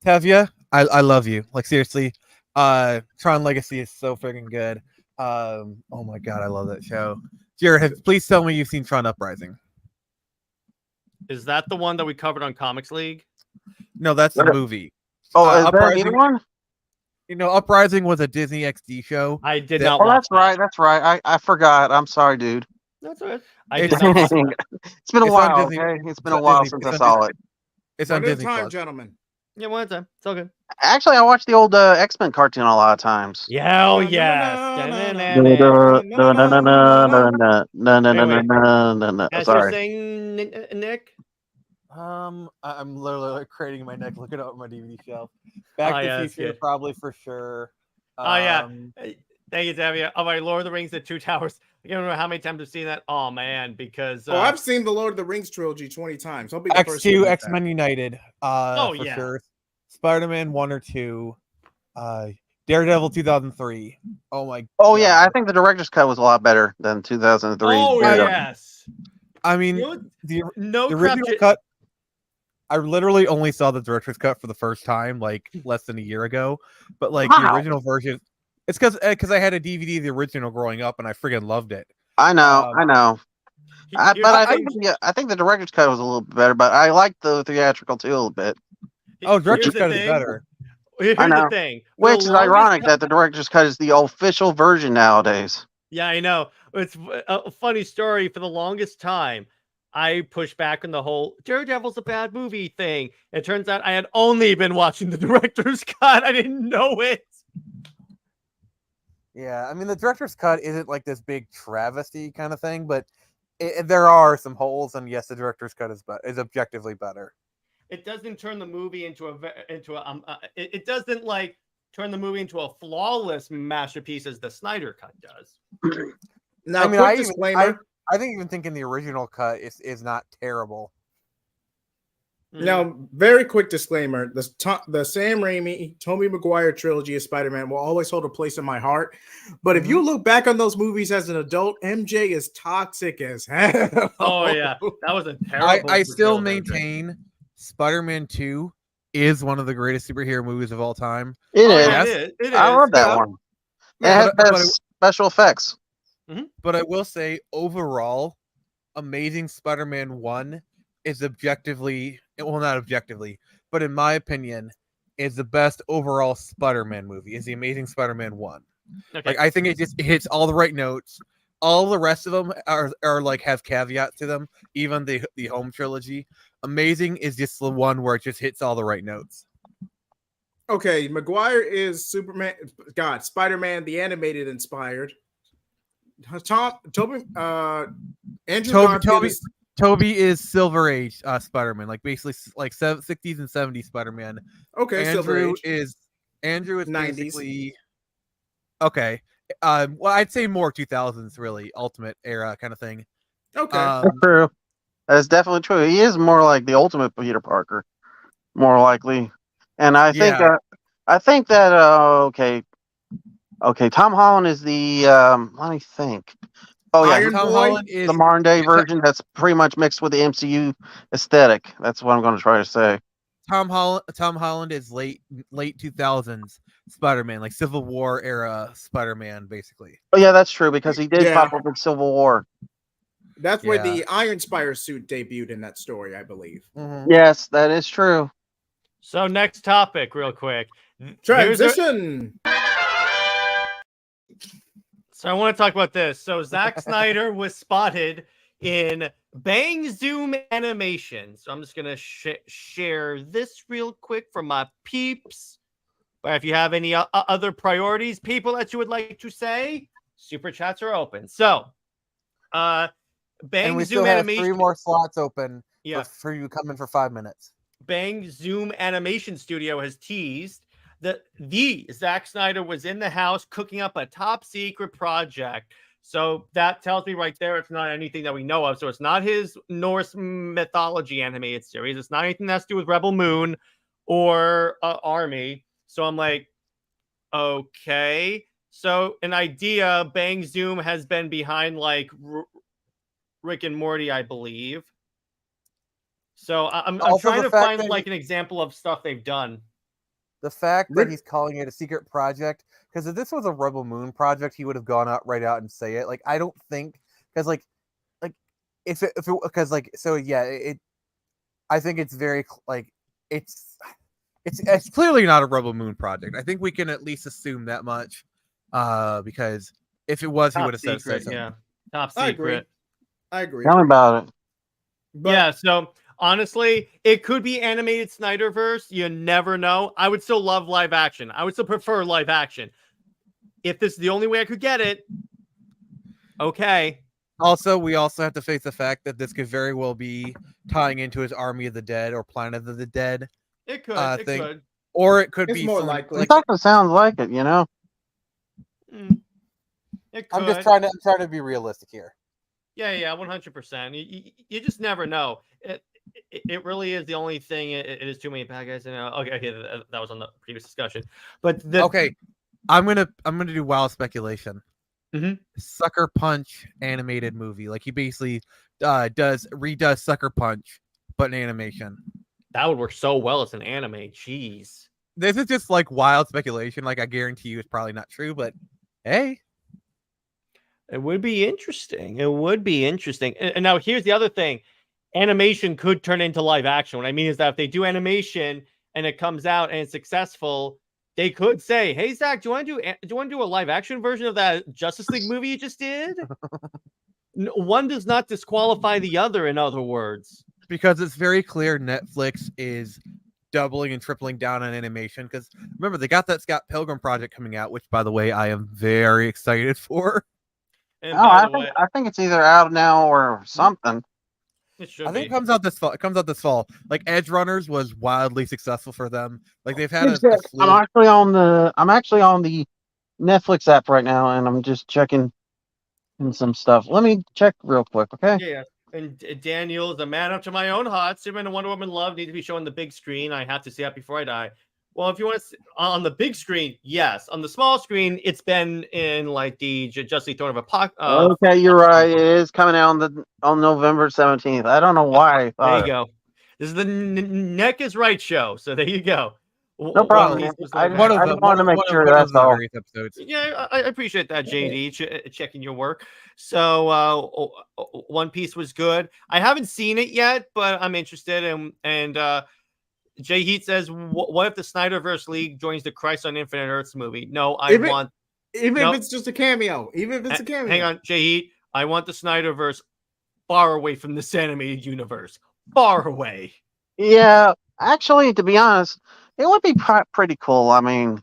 Tevya, I love you. Like seriously, Tron Legacy is so freaking good. Oh my god, I love that show. Jared, please tell me you've seen Tron Uprising. Is that the one that we covered on Comics League? No, that's the movie. Oh, is that a Uprising. new one? Uprising was a Disney XD show. I did that- not Oh, watch that's right. That's right. I forgot. I'm sorry, dude. That's all right. I It's did not watch Dang. that. It's been a It's on while. Disney. Okay, it's been It's a on while Disney. since It's I on saw Disney. it. It's One on at a Disney time, Plus. gentlemen. Yeah, one time. It's all good. Actually, I watched the old X-Men cartoon a lot of times. Yeah, oh Na, na, yes. na, na, na, Da-na-na-na. As you're Sorry. saying, Nick. I'm literally like craning my neck, looking up my DVD shelf. Back Oh, to yeah, the that's Future, good. probably for sure. Oh yeah. Um, Thank you, Tavia. Oh my Lord of the Rings, The Two Towers. I don't know how many times I've seen that. Oh man, because Oh, I've seen the Lord of the Rings trilogy 20 times. I'll be the first to X2, admit X Men United, Oh, for yeah. sure. Spider-Man 1 or 2, Daredevil 2003. Oh my. Oh yeah, I God. think the director's cut was a lot better than 2003. oh I- yes. I mean, You know what? the No the crap. original cut. I literally only saw the director's cut for the first time like less than a year ago, but like the Wow. original version, it's because I had a DVD of the original growing up and I friggin' loved it. I know, Um, I know. Here's But I the think thing. I think the director's cut was a little bit better, but I like the theatrical too a little bit. Oh, Here's director's the cut is thing. better. Here's I the know. thing. For Which the is longest ironic ti- that the director's cut is the official version nowadays. Yeah, I know. It's a funny story. For the longest time, I pushed back on the whole Daredevil's a bad movie thing. It turns out I had only been watching the director's cut. I didn't know it. Yeah, I mean the director's cut isn't like this big travesty kind of thing, but there are some holes, and yes, the director's cut is objectively better. It doesn't turn the movie into it doesn't like turn the movie into a flawless masterpiece as the Snyder cut does. Now, I mean, quick disclaimer. I think even thinking the original cut is not terrible. Mhm. Now, very quick disclaimer: the Sam Raimi, Tobey Maguire trilogy of Spider-Man will always hold a place in my heart. But if you look back on those movies as an adult, MJ is toxic as hell. Oh yeah, that was a terrible. I still portrayal of MJ. maintain Spider-Man 2 is one of the greatest superhero movies of all time. It Oh, is. yeah, Yes. it is. It is. I love that Yeah. one. It Yeah, has best special effects. But I will say, overall, Amazing Spider-Man 1 is objectively, well, not objectively, but in my opinion, is the best overall Spider-Man movie. Is the Amazing Spider-Man 1. Okay. Like, I think it hits all the right notes. All the rest of them are like have caveats to them. Even the home trilogy. Amazing is just the one where it just hits all the right notes. Okay, Maguire is Superman. God, Spider-Man the animated inspired. Andrew Garfield is Toby is Silver Age Spider-Man, like basically like 60s and 70s Spider-Man. okay. Silver Andrew Age. is 90s. basically okay. Well, I'd say more 2000s, really ultimate era kind of thing. Okay. That's true. That's definitely true. He is more like the ultimate Peter Parker, more likely. And I think Yeah. okay. Tom Holland is the let me think. Oh yeah, Iron Tom Boy? Holland is the modern day version that's pretty much mixed with the MCU aesthetic. That's what I'm going to try to say. Tom Holland is late 2000s Spider-Man, like Civil War era Spider-Man, basically. Oh yeah, that's true because he did Yeah. pop up in Civil War. That's where Yeah. the Iron Spire suit debuted in that story, I believe. Yes, that is true. So next topic, real quick. Transition. So I want to talk about this. So Zack Snyder was spotted in Bang Zoom animation. So I'm just gonna share this real quick for my peeps. But if you have any other priorities, people that you would like to say, super chats are open. So, And Bang we Zoom still have animation. 3 more slots open Yeah. for you to come in for 5 minutes. Bang Zoom Animation Studio has teased that the Zack Snyder was in the house cooking up a top secret project. So that tells me right there it's not anything that we know of. So it's not his Norse mythology animated series. It's not anything that's to do with Rebel Moon or Army. So I'm like, okay. So an idea, Bang Zoom has been behind like Rick and Morty, I believe. So I'm Also, trying the to fact find that like an example of stuff they've done. The fact Rick- that he's calling it a secret project, because if this was a Rebel Moon project, he would have gone out right out and say it. Like, I don't think, because like if it because like so yeah, I think it's very like it's it's clearly not a Rebel Moon project. I think we can at least assume that much, because if it was, he would Top have said secret, so. yeah. Top I agree. secret. I agree. Tell me about it. But Yeah, so honestly, it could be animated Snyderverse. You never know. I would still love live action. I would still prefer live action. If this is the only way I could get it, okay. Also, we also have to face the fact that this could very well be tying into his Army of the Dead or Planet of the Dead It could. It thing, could. or it could It's be more some, likely. It definitely sounds like it, you know. It could. I'm just trying to be realistic here. Yeah, 100%. You just never know. It really is the only thing. It is too many bad guys. Okay, that was on the previous discussion. But Okay, I'm gonna do wild speculation. Mhm. Sucker Punch animated movie, like he basically redoes Sucker Punch, but in animation. that would work so well as an anime. Jeez. This is just like wild speculation. Like I guarantee you, it's probably not true, but hey. It would be interesting. It would be interesting. And now here's the other thing. Animation could turn into live action. What I mean is that if they do animation and it comes out and it's successful, they could say, "Hey Zach, do you want to do a live action version of that Justice League movie you just did?" One does not disqualify the other, in other words. Because it's very clear Netflix is doubling and tripling down on animation. Because remember, they got that Scott Pilgrim project coming out, which, by the way, I am very excited for. And Oh, by the way, I think it's either out now or something. it should I think be. it comes out this fall. It comes out this fall. Like Edge Runners was wildly successful for them. Like they've had a I'm slew. actually on the Netflix app right now, and I'm just checking in some stuff. Let me check real quick, okay? Yeah. And Daniel, the man up to my own heart, Superman and Wonder Woman Love need to be shown on the big screen. I have to see that before I die. Well, if you want to on the big screen, yes. On the small screen, it's been in like the Justice League Throne of Apocalypse. Okay, you're right. It is coming out on November 17th. I don't know why. I There you thought go. This is the Neck is Right show. So there you go. No problem, man. I just wanted to make sure that's all. Episodes. Yeah, I appreciate that, JD, checking your work. So One Piece was good. I haven't seen it yet, but I'm interested. And Jay Heat says, what if the Snyderverse League joins the Christ on Infinite Earths movie? No, Even if it's just a cameo. Even if it's a cameo. Hang on, Jay Heat. I want the Snyderverse far away from this animated universe. Far away. Yeah, actually, to be honest, it would be pretty cool. I mean,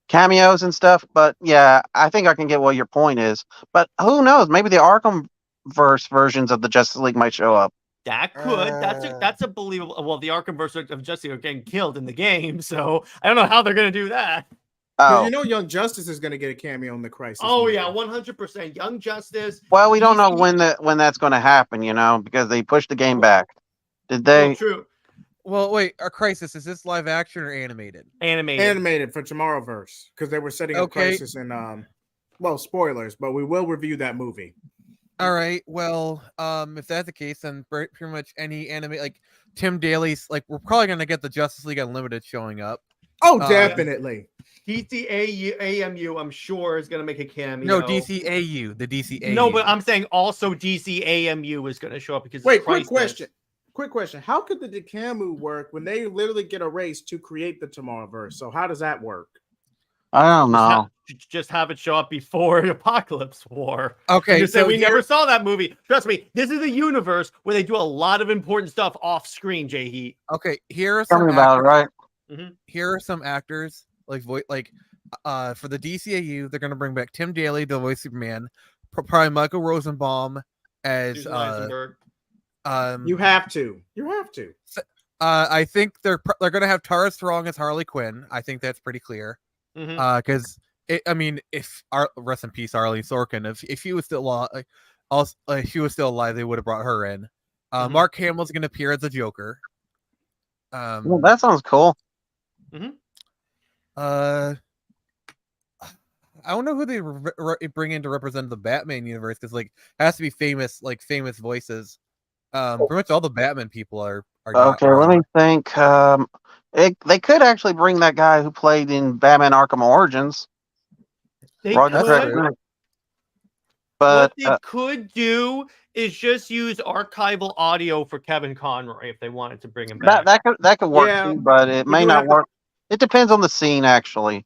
cameos and stuff. But yeah, I think I can get what your point is. But who knows? Maybe the Arkhamverse versions of the Justice League might show up. That could. That's a believable. Well, the Arkhamverse of Justice are getting killed in the game, so I don't know how they're gonna do that. Oh, You know, Young Justice is going to get a cameo in the Crisis. Oh movie. yeah, 100%. Young Justice. well, we don't know DC when that's going to happen, you know, because they pushed the game back. Did Well, they? true. Well, wait, our Crisis, is this live action or animated? Animated for Tomorrowverse because they were setting up Okay. Crisis and well, spoilers, but we will review that movie. All right. Well, if that's the case, then pretty much any anime, like Tim Daly's, like we're probably gonna get the Justice League Unlimited showing up. Oh, definitely. DCAMU, I'm sure, is going to make a cameo. No, DCAU, the DCAU. No, but I'm saying also DCAMU is going to show up because Wait, it's quick Crisis. question. How could the Decamu work when they literally get a race to create the Tomorrowverse? So how does that work? I don't know. Just have it show up before Apocalypse War. Okay, You say so we never saw that movie. Trust me, this is a universe where they do a lot of important stuff off screen, Jay Heat. Okay, here are Tell some me about it, right? here are some actors like for the DCAU. They're gonna bring back Tim Daly to voice Superman, probably Michael Rosenbaum as Susan Eisenberg. You have to. You have to. I think they're gonna have Tara Strong as Harley Quinn. I think that's pretty clear. Because I mean, if rest in peace, Arlene Sorkin. If she was still alive, they would have brought her in. Mark Hamill's gonna appear as a Joker. Well, that sounds cool. I don't know who they bring in to represent the Batman universe because like it has to be famous voices. Pretty much all the Batman people are Okay, let me think. They could actually bring that guy who played in Batman Arkham Origins. They Roger could. Craig. But What they could do is just use archival audio for Kevin Conroy if they wanted to bring him back. that could work Yeah, too, but it we may do not have to- work. It depends on the scene, actually.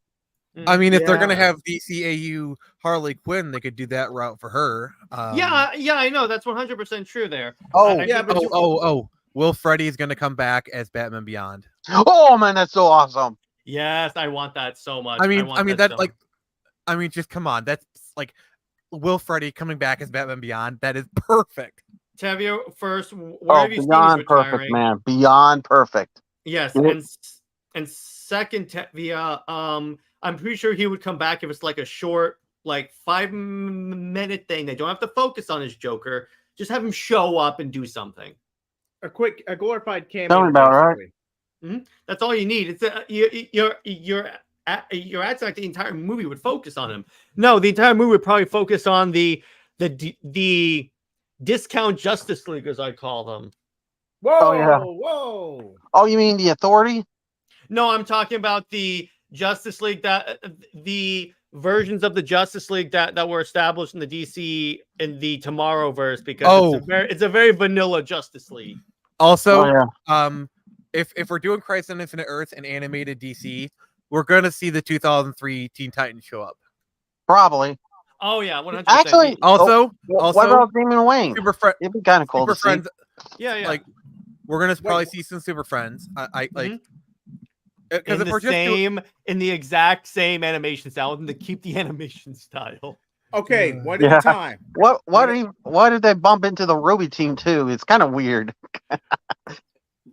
I mean, if they're gonna Yeah. have DCAU Harley Quinn, they could do that route for her. Yeah, I know that's 100% true there. Oh, I yeah, think- but you- Will Freddy is gonna come back as Batman Beyond. oh man, that's so awesome. yes, I want that so much. I mean, want that so like, much. I mean, just come on, that's like Will Freddy coming back as Batman Beyond. That is perfect. Tavia, first, where Oh, have you seen beyond he's perfect, retiring? man. Beyond perfect. Yes, Yeah. and second, Tavia, I'm pretty sure he would come back if it's like a short, like 5-minute thing. They don't have to focus on his Joker. Just have him show up and do something. A glorified cameo. Tell me about it, right? basically. That's all you need. It's you're acting like the entire movie would focus on him. No, the entire movie would probably focus on the discount Justice League, as I call them. Whoa, yeah. whoa. Oh, you mean the Authority? No, I'm talking about the Justice League, that the versions of the Justice League that were established in the DC in the Tomorrowverse, because it's a very vanilla Justice League. Also, Oh, yeah. If we're doing Crisis on Infinite Earths and animated DC, we're gonna see the 2003 Teen Titans show up. Probably. Oh yeah, 100%. Actually, Also, what about Damon Wayne? Super Friends. It'd be kind of cool Super to see. Friends. yeah. Like, we're gonna probably see some Super Friends. I like Mhm. because in if we're the just doing, in the exact same animation style, and to keep the animation style. Okay, one Yeah. at a time. Why did they bump into the Ruby team too? It's kind of weird.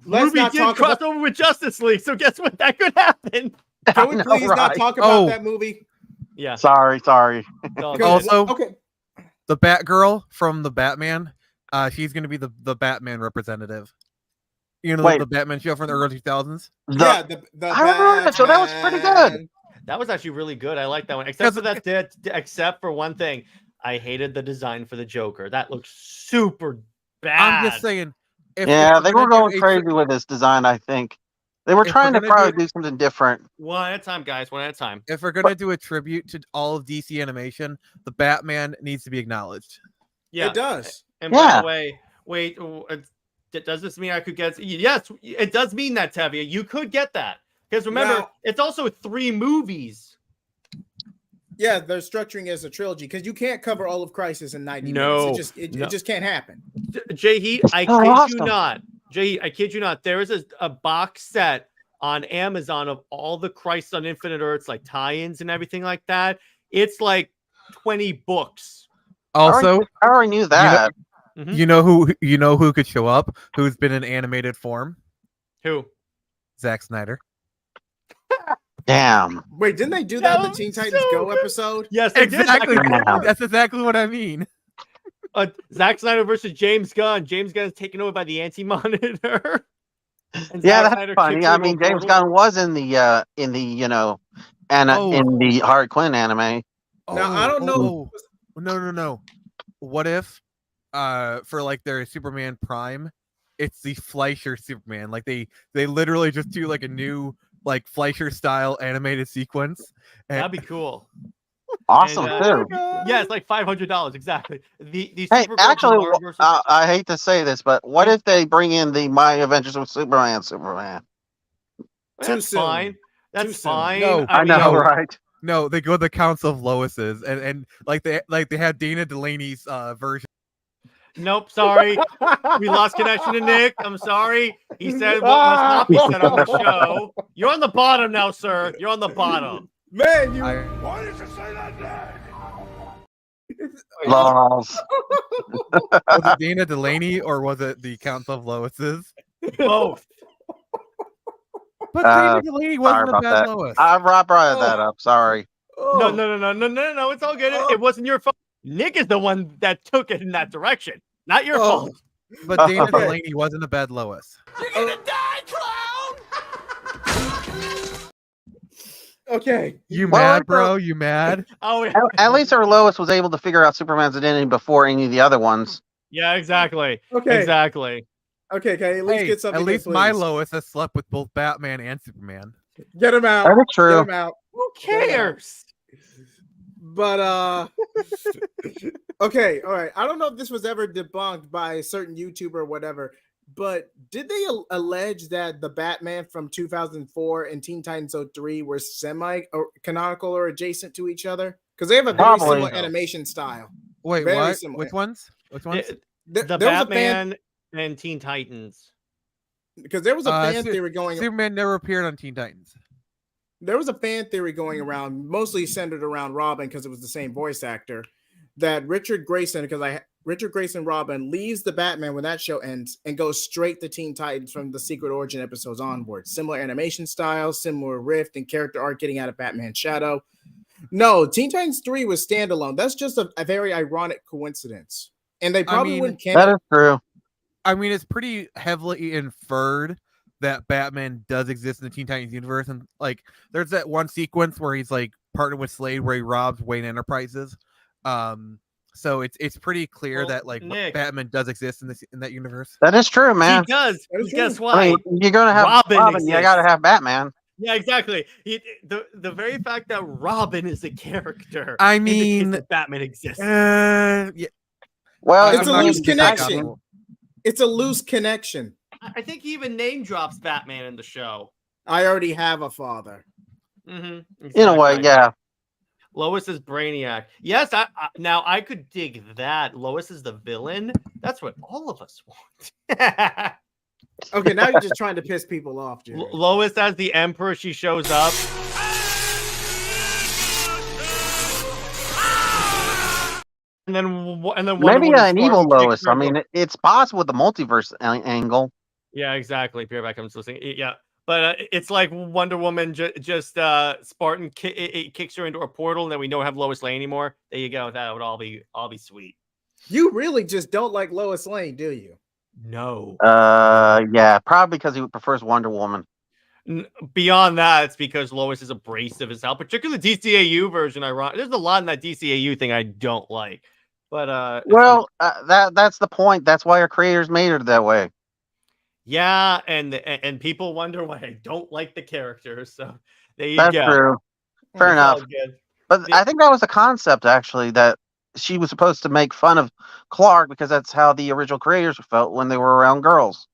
Let's Ruby not did talk cross about. over with Justice League, so guess what? That could happen. Can we I know, please not right? talk about Oh. that movie? Yeah. Sorry. it's all Because- good. Also- okay. the Batgirl from the Batman, she's gonna be the Batman representative. You know, Wait. the Batman show from the early 2000s. Yeah, the I remember that show. That was pretty good. Batman. That was actually really good. I like that one. Except for except for one thing. I hated the design for the Joker. That looks super bad. I'm just saying. If Yeah, we're they were gonna do going a crazy with this design. I think they were If trying we're to gonna do probably do something different. One at a time, guys. One at a time. If we're gonna do a tribute to all of DC animation, the Batman needs to be acknowledged. Yeah. It does. And by Yeah. the way, wait, does this mean I could get? Yes, it does mean that, Tavia. You could get that because remember, Now- it's also 3 movies. Yeah, they're structuring it as a trilogy because you can't cover all of Crisis in 90 No, minutes. It no. just can't happen. Jay Heat, I so kid you awesome. not. Jay, I kid you not. There is a box set on Amazon of all the Crisis on Infinite Earths, like tie-ins and everything like that. It's like 20 books. Also, I already knew that. Mhm. you know who could show up? Who's been in animated form? Who? Zack Snyder. Damn. Wait, didn't they do that in the That Teen was Titans so Go good. episode? Yes, they Exactly. did. Yeah. That's exactly what I mean. Zack Snyder versus James Gunn. James Gunn is taken over by the Anti-Monitor. And Yeah, Zack that's Snyder funny. kicks I into a mean, James portal. Gunn was in the in the Harley Quinn anime. Now, I don't know- No. What if, for like their Superman Prime, it's the Fleischer Superman? Like they literally just do like a new like Fleischer style animated sequence. That'd be cool. Awesome And, too. Yeah, it's like $500 exactly. The Hey, Supergirl actually, Tomorrow versus- I hate to say this, but what if they bring in the My Adventures with Superman? Too that's soon. fine. That's Too soon. fine. No, I know, no. right? No, they go the Council of Lois's and like they had Dana Delaney's version. Nope, sorry. We lost connection to Nick. I'm sorry. He said what must not be said on the show. You're on the bottom now, sir. You're on the bottom. Man, you. Why did you say that name? Lols. Was it Dana Delaney or was it the Council of Lois's? Both. But Uh, Dana Delaney Sorry wasn't a about bad that. Lois. I brought that up. Sorry. No. It's all good. It wasn't your fault. Nick is the one that took it in that direction. Not your Oh. fault. But Dana Okay. Delaney wasn't a bad Lois. Okay. You Well, mad, like bro? You mad? Oh, yeah. At least our Lois was able to figure out Superman's identity before any of the other ones. Yeah, exactly. Okay. Exactly. Okay. Can I at least Hey, get something? at least here, my please? Lois has slept with both Batman and Superman. Get him out. That is Get true. him out. Who cares? But okay, all right. I don't know if this was ever debunked by a certain YouTuber or whatever, but did they allege that the Batman from 2004 and Teen Titans 03 were semi-canonical or adjacent to each other? Because they have a very Probably. similar animation style. Wait, Very what? similar. Which ones? Which ones? The There was a fan Batman and Teen Titans. because there was a fan Su- theory going. Superman never appeared on Teen Titans. There was a fan theory going around, mostly centered around Robin because it was the same voice actor. That Richard Grayson Robin leaves the Batman when that show ends and goes straight to Teen Titans from the Secret Origin episodes onward. Similar animation style, similar rift and character arc getting out of Batman's shadow. No, Teen Titans 3 was standalone. That's just a very ironic coincidence. And they probably wouldn't That is true. I mean, it's pretty heavily inferred that Batman does exist in the Teen Titans universe, and like, there's that one sequence where he's like partnered with Slade, where he robs Wayne Enterprises. So it's pretty clear that like Nick, Batman does exist in that universe. That is true, man. He does. That is Guess true. what? I mean, you're gonna have Robin Robin. You gotta exists. have Batman. Yeah, exactly. The very fact that Robin is a character. I indicates mean, that Batman exists. Yeah, Well, It's a I'm loose not- connection. It's a loose connection. I think he even name drops Batman in the show. I already have a father. Mm-hmm. in a way, yeah. Lois is Brainiac. Yes, now I could dig that. Lois is the villain. That's what all of us want. Okay, now you're just trying to piss people off, Jerry. Lois as the Emperor. She shows up. And then Wonder Maybe Woman an evil Spartan kicks Lois. her I mean, it's possible with the multiverse angle. Yeah, exactly. Pierre comes listening. Yeah, but it's like Wonder Woman just Spartan kicks her into a portal, and then we don't have Lois Lane anymore. There you go. That would all be sweet. You really just don't like Lois Lane, do you? No. Yeah, probably because he prefers Wonder Woman. Beyond that, it's because Lois is abrasive as hell, particularly the DCAU version. There's a lot in that DCAU thing I don't like, but Well, that's the point. That's why our creators made her that way. yeah, and people wonder why I don't like the characters. So there you That's go. true. Fair It's all enough. good. But I think that was the concept, actually, that she was supposed to make fun of Clark because that's how the original creators felt when they were around girls.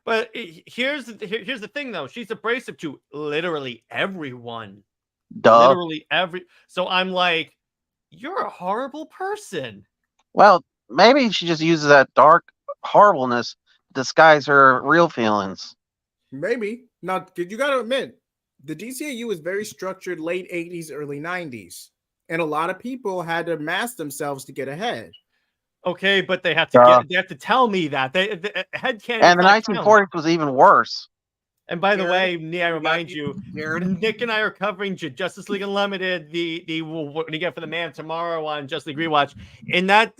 But here's the thing, though. She's abrasive to literally everyone. Duh. Literally every. So I'm like, you're a horrible person. Well, maybe she just uses that dark horribleness to disguise her real feelings. Maybe. Now, you got to admit, the DCAU was very structured late 80s, early 90s. And a lot of people had to mask themselves to get ahead. Okay, but they have to they have to tell me that the headcanon. And the 1940s was even worse. And by the Jared, way, I remind you, Jared? Nick and I are covering Justice League Unlimited. The what do you get for the man tomorrow on Justice League Rewatch? In that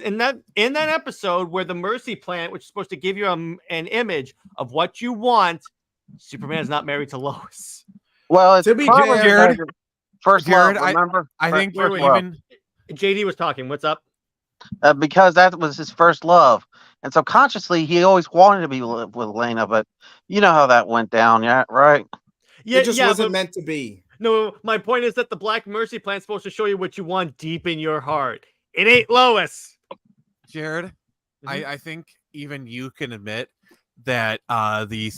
episode where the Mercy Plant, which is supposed to give you an image of what you want, Superman is not married to Lois. Well, it's To be probably fair, because of first Jared, love, remember? I think First for love. even JD was talking. What's up? Because that was his first love. And subconsciously, he always wanted to be with Lena, but you know how that went down, yeah, right? Yeah, it just yeah, wasn't but meant to be. no. My point is that the Black Mercy Plant is supposed to show you what you want deep in your heart. It ain't Lois. Jared, Mhm. I think even you can admit that the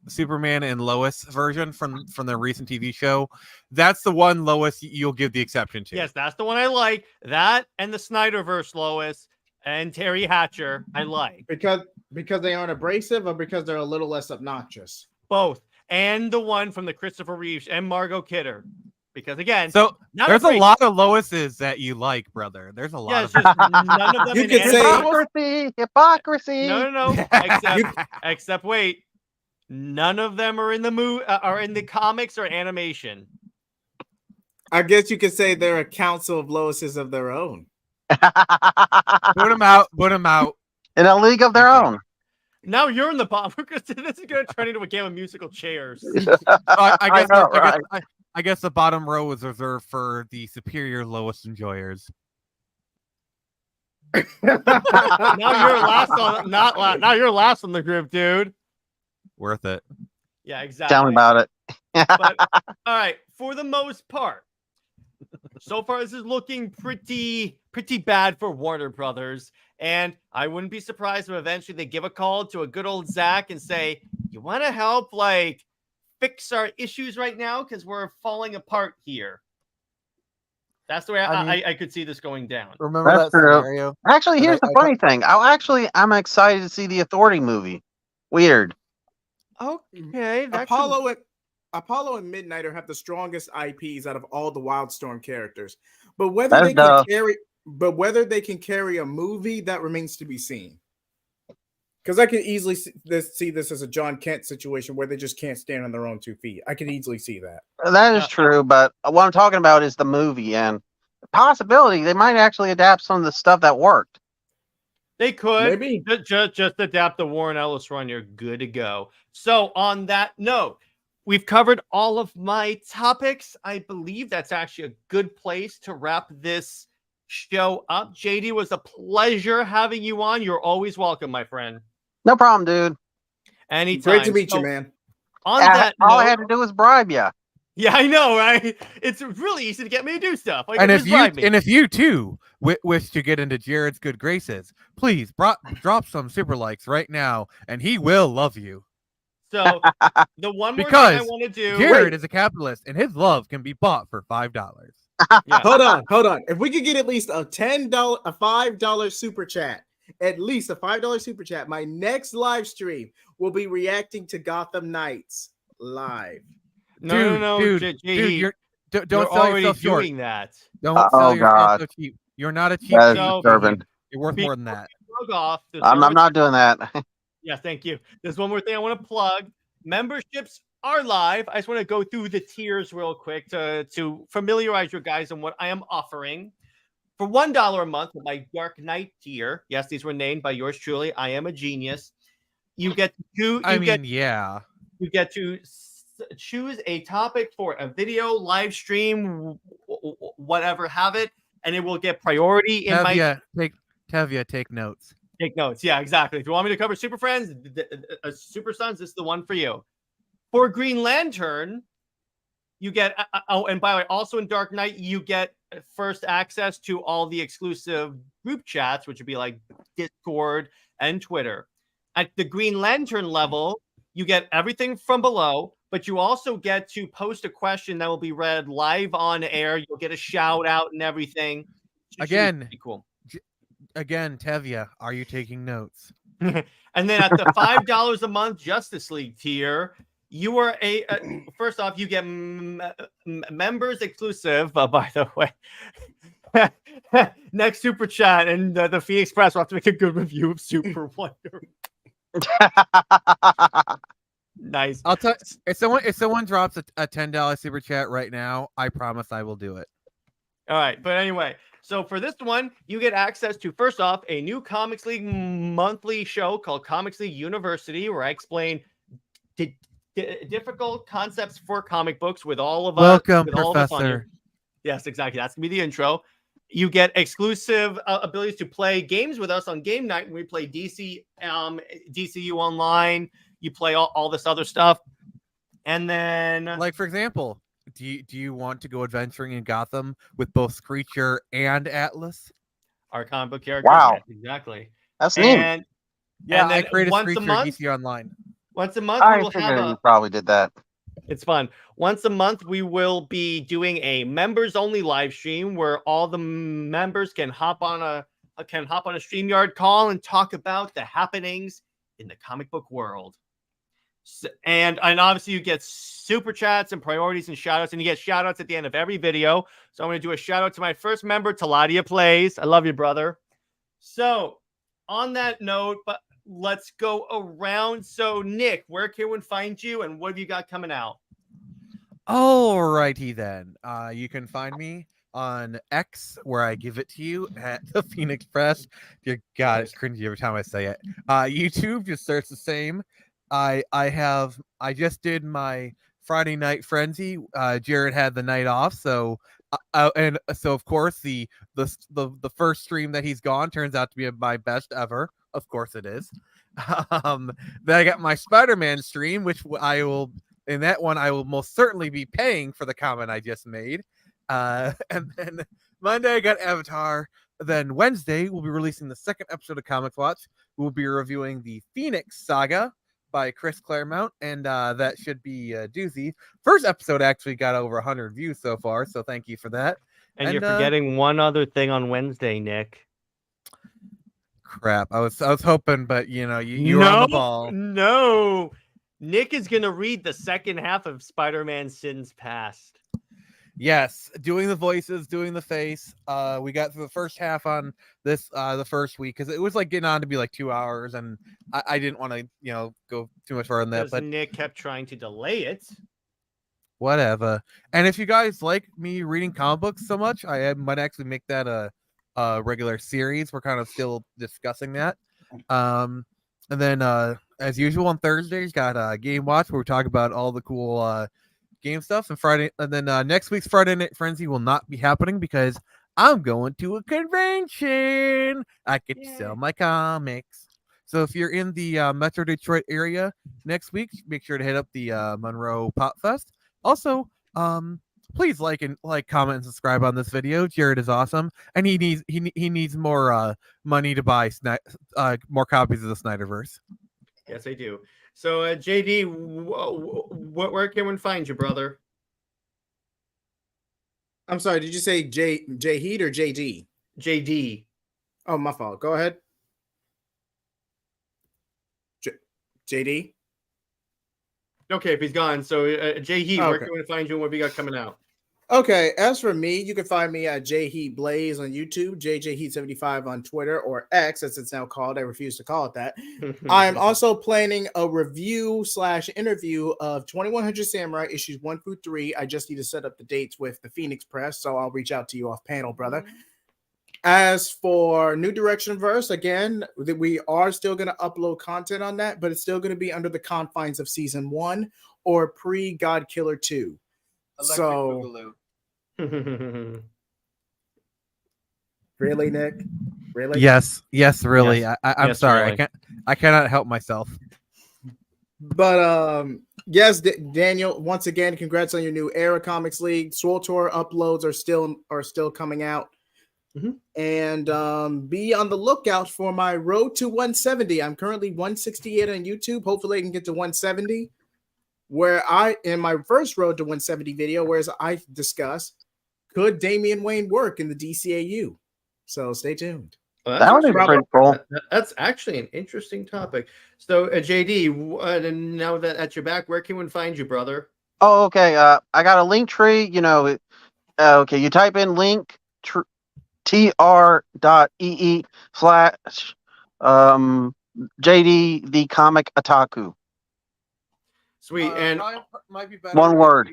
Superman and Lois version from the recent TV show, that's the one Lois you'll give the exception to. Yes, that's the one I like. That and the Snyderverse Lois and Terry Hatcher I like. Because they aren't abrasive or because they're a little less obnoxious. Both. And the one from the Christopher Reeves and Margot Kidder. Because again, So not there's a abrasive. lot of Loises that you like, brother. There's a lot Yeah, of it's just none of them You in could say- animation. Hypocrisy. No. Except wait. None of them are in the are in the comics or animation. I guess you could say they're a council of Loises of their own. Put them out. Put them out. In a league of their own. Now you're in the bottom. This is going to turn into a game of musical chairs. I guess the bottom row is reserved for the superior Lois enjoyers. Now you're last on, not last. Now you're last on the group, dude. Worth it. Yeah, exactly. Tell me about it. But all right, for the most part, so far this is looking pretty bad for Warner Brothers. And I wouldn't be surprised if eventually they give a call to a good old Zach and say, you want to help like fix our issues right now? Because we're falling apart here. That's the way I could see this going down. Remember That's that true. scenario? Actually, And here's the I funny thing. I'm excited to see the Authority movie. Weird. Okay, that could... Apollo and Midnighter have the strongest IPs out of all the Wildstorm characters. But whether That's they dumb. can carry a movie, that remains to be seen. Because I can easily see this as a John Kent situation where they just can't stand on their own 2 feet. I can easily see that. That is true, but what I'm talking about is the movie and the possibility they might actually adapt some of the stuff that worked. They could Maybe. just adapt the Warren Ellis run. You're good to go. So on that note, we've covered all of my topics. I believe that's actually a good place to wrap this show up. JD, was a pleasure having you on. You're always welcome, my friend. No problem, dude. Anytime. Great to meet you, man. On that All I note, had to do was bribe you. yeah, I know, right? It's really easy to get me to do stuff. Like, And just bribe me. if you too wish to get into Jared's good graces, please drop some super likes right now, and he will love you. So the one more Because thing I want to do. Jared is a capitalist, and his love can be bought for $5. Yeah. Hold on. If we could get at least a $5 super chat, at least a $5 super chat, my next live stream will be reacting to Gotham Knights live. No, dude, JD, don't you're sell already yourself short. doing that. Don't Oh, sell yourself God. so cheap. You're not a cheap. That is So- disturbing. You're worth more than that. Plug off. There's I'm one more not doing that. Yeah, thank you. There's one more thing I want to plug. Memberships are live. I just want to go through the tiers real quick to familiarize you guys on what I am offering. For $1 a month, my Dark Knight tier. Yes, these were named by yours truly. I am a genius. You get to you get to choose a topic for a video, live stream, whatever, have it, and it will get priority in my. Tevya, take notes. Take notes. Yeah, exactly. If you want me to cover Super Friends, Super Sons, this is the one for you. For Green Lantern, you get, and by the way, also in Dark Knight, you get first access to all the exclusive group chats, which would be like Discord and Twitter. At the Green Lantern level, you get everything from below, but you also get to post a question that will be read live on air. You'll get a shout out and everything. Again, cool. Again, Tevya, are you taking notes? And then at the $5 a month Justice League tier, you are first off, you get members exclusive. By the way, next super chat and the Fee Express will have to make a good review of Super Wonder. Nice. I'll tell if someone drops a $10 super chat right now, I promise I will do it. All right, but anyway, so for this one, you get access to, first off, a new Comics League monthly show called Comics League University, where I explain difficult concepts for comic books with all of us. Welcome, with all the Professor. Yes, exactly. That's gonna be the intro. You get exclusive abilities to play games with us on game night when we play DCU Online. You play all this other stuff, and then, like, for example, do you want to go adventuring in Gotham with both Screecher and Atlas? our comic book characters. Wow. Yes, exactly. That's neat. And Yeah, and I then created once a Screecher month, DC Online. once a month we I will figured have you probably did that. It's fun. Once a month, we will be doing a members-only live stream where all the members can hop on a StreamYard call and talk about the happenings in the comic book world. So, and obviously, you get super chats and priorities and shout outs, and you get shout outs at the end of every video. So I'm going to do a shout out to my first member, Taladia Plays. I love you, brother. So on that note, but let's go around. So Nick, where can one find you, and what have you got coming out? Alrighty then. You can find me on X, where I give it to you at the Phoenix Press. Dear God, it's cringy every time I say it. YouTube, just search the same. I just did my Friday Night Frenzy. Jared had the night off, so and so of course the first stream that he's gone turns out to be my best ever. Of course it is. Then I got my Spider-Man stream, which I will most certainly be paying for the comment I just made. And then Monday I got Avatar. Then Wednesday we'll be releasing the second episode of Comics Watch. We'll be reviewing the Phoenix Saga by Chris Claremont, and that should be a doozy. First episode actually got over 100 views so far, so thank you for that. And you're forgetting one other thing on Wednesday, Nick. Crap, I was hoping, but you know, you were on the ball. No, Nick is gonna read the second half of Spider-Man Sins Past. Yes, doing the voices, doing the face. We got through the first half on this the first week because it was like getting on to be like 2 hours, and I didn't want to go too much further than that. But Nick kept trying to delay it. Whatever. And if you guys like me reading comic books so much, I might actually make that a regular series. We're kind of still discussing that. And then as usual on Thursdays, got Game Watch where we talk about all the cool game stuff. And Friday, and then next week's Friday Night Frenzy will not be happening because I'm going to a convention. I get to sell my comics. So if you're in the Metro Detroit area next week, make sure to hit up the Monroe Pop Fest. Also, please like, comment, and subscribe on this video. Jared is awesome, and he needs more money to buy more copies of the Snyderverse. Yes, I do. So, JD, where can one find you, brother? I'm sorry. Did you say J Heat or JD? JD. Oh, my fault. Go ahead. JD. Okay, if he's gone. So, J Heat, where Okay. can we find you and what we got coming out? Okay, as for me, you can find me at J Heat Blaze on YouTube, JJ Heat 75 on Twitter, or X as it's now called. I refuse to call it that. I'm also planning a review/interview of 2100 Samurai issues 1 through 3. I just need to set up the dates with the Phoenix Press, so I'll reach out to you off panel, brother. As for New Direction Verse, again, we are still going to upload content on that, but it's still going to be under the confines of season 1 or pre God Killer 2. Really, Nick? Really? Yes, really. Yes. I'm Yes, sorry. really. I cannot help myself. But yes, Daniel, once again, congrats on your new Era Comics League. Swole Tour uploads are still coming out. And be on the lookout for my road to 170. I'm currently 168 on YouTube. Hopefully I can get to 170. Where in my first road to 170 video, whereas I discuss, could Damian Wayne work in the DCAU? So stay tuned. Well, That would be pretty cool. That's actually an interesting topic. So, JD, now that you're back, where can one find you, brother? Oh, okay. I got a link tree. Okay, you type in link tr.ee/ JD the Comic Otaku. Sweet. And might be better one word.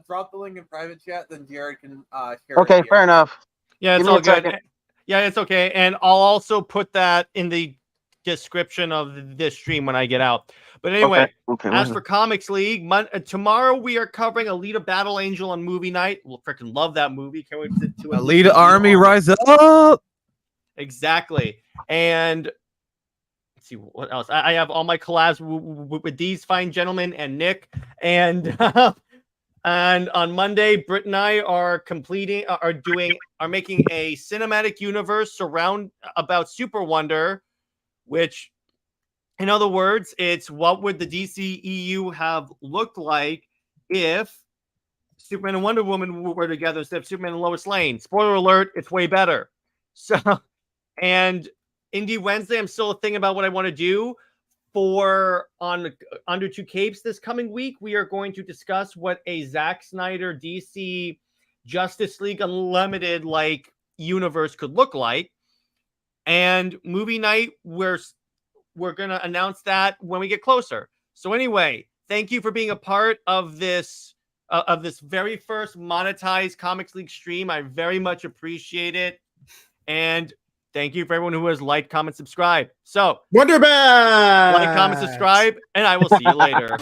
Drop the link in private chat, then Jared can share. Okay, fair enough. yeah, it's Give me all a good. second. Yeah, it's okay. And I'll also put that in the description of this stream when I get out. But anyway, Okay. as for Comics League, tomorrow we are covering Alita Battle Angel on movie night. We'll freaking love that movie. Can't wait to Alita Army Rise Up. Exactly. And let's see what else. I have all my collabs with these fine gentlemen and Nick. And and on Monday, Britt and I are making a cinematic universe about Super Wonder, which, in other words, it's what would the DCEU have looked like if Superman and Wonder Woman were together instead of Superman and Lois Lane. Spoiler alert, it's way better. So, and Indie Wednesday, I'm still thinking about what I want to do for on Under Two Capes this coming week. We are going to discuss what a Zack Snyder DC Justice League Unlimited like universe could look like. And movie night, we're going to announce that when we get closer. So anyway, thank you for being a part of this very first monetized Comics League stream. I very much appreciate it. And thank you for everyone who has liked, comment, subscribe. So, Wonderbag! like, comment, subscribe, and I will see you later.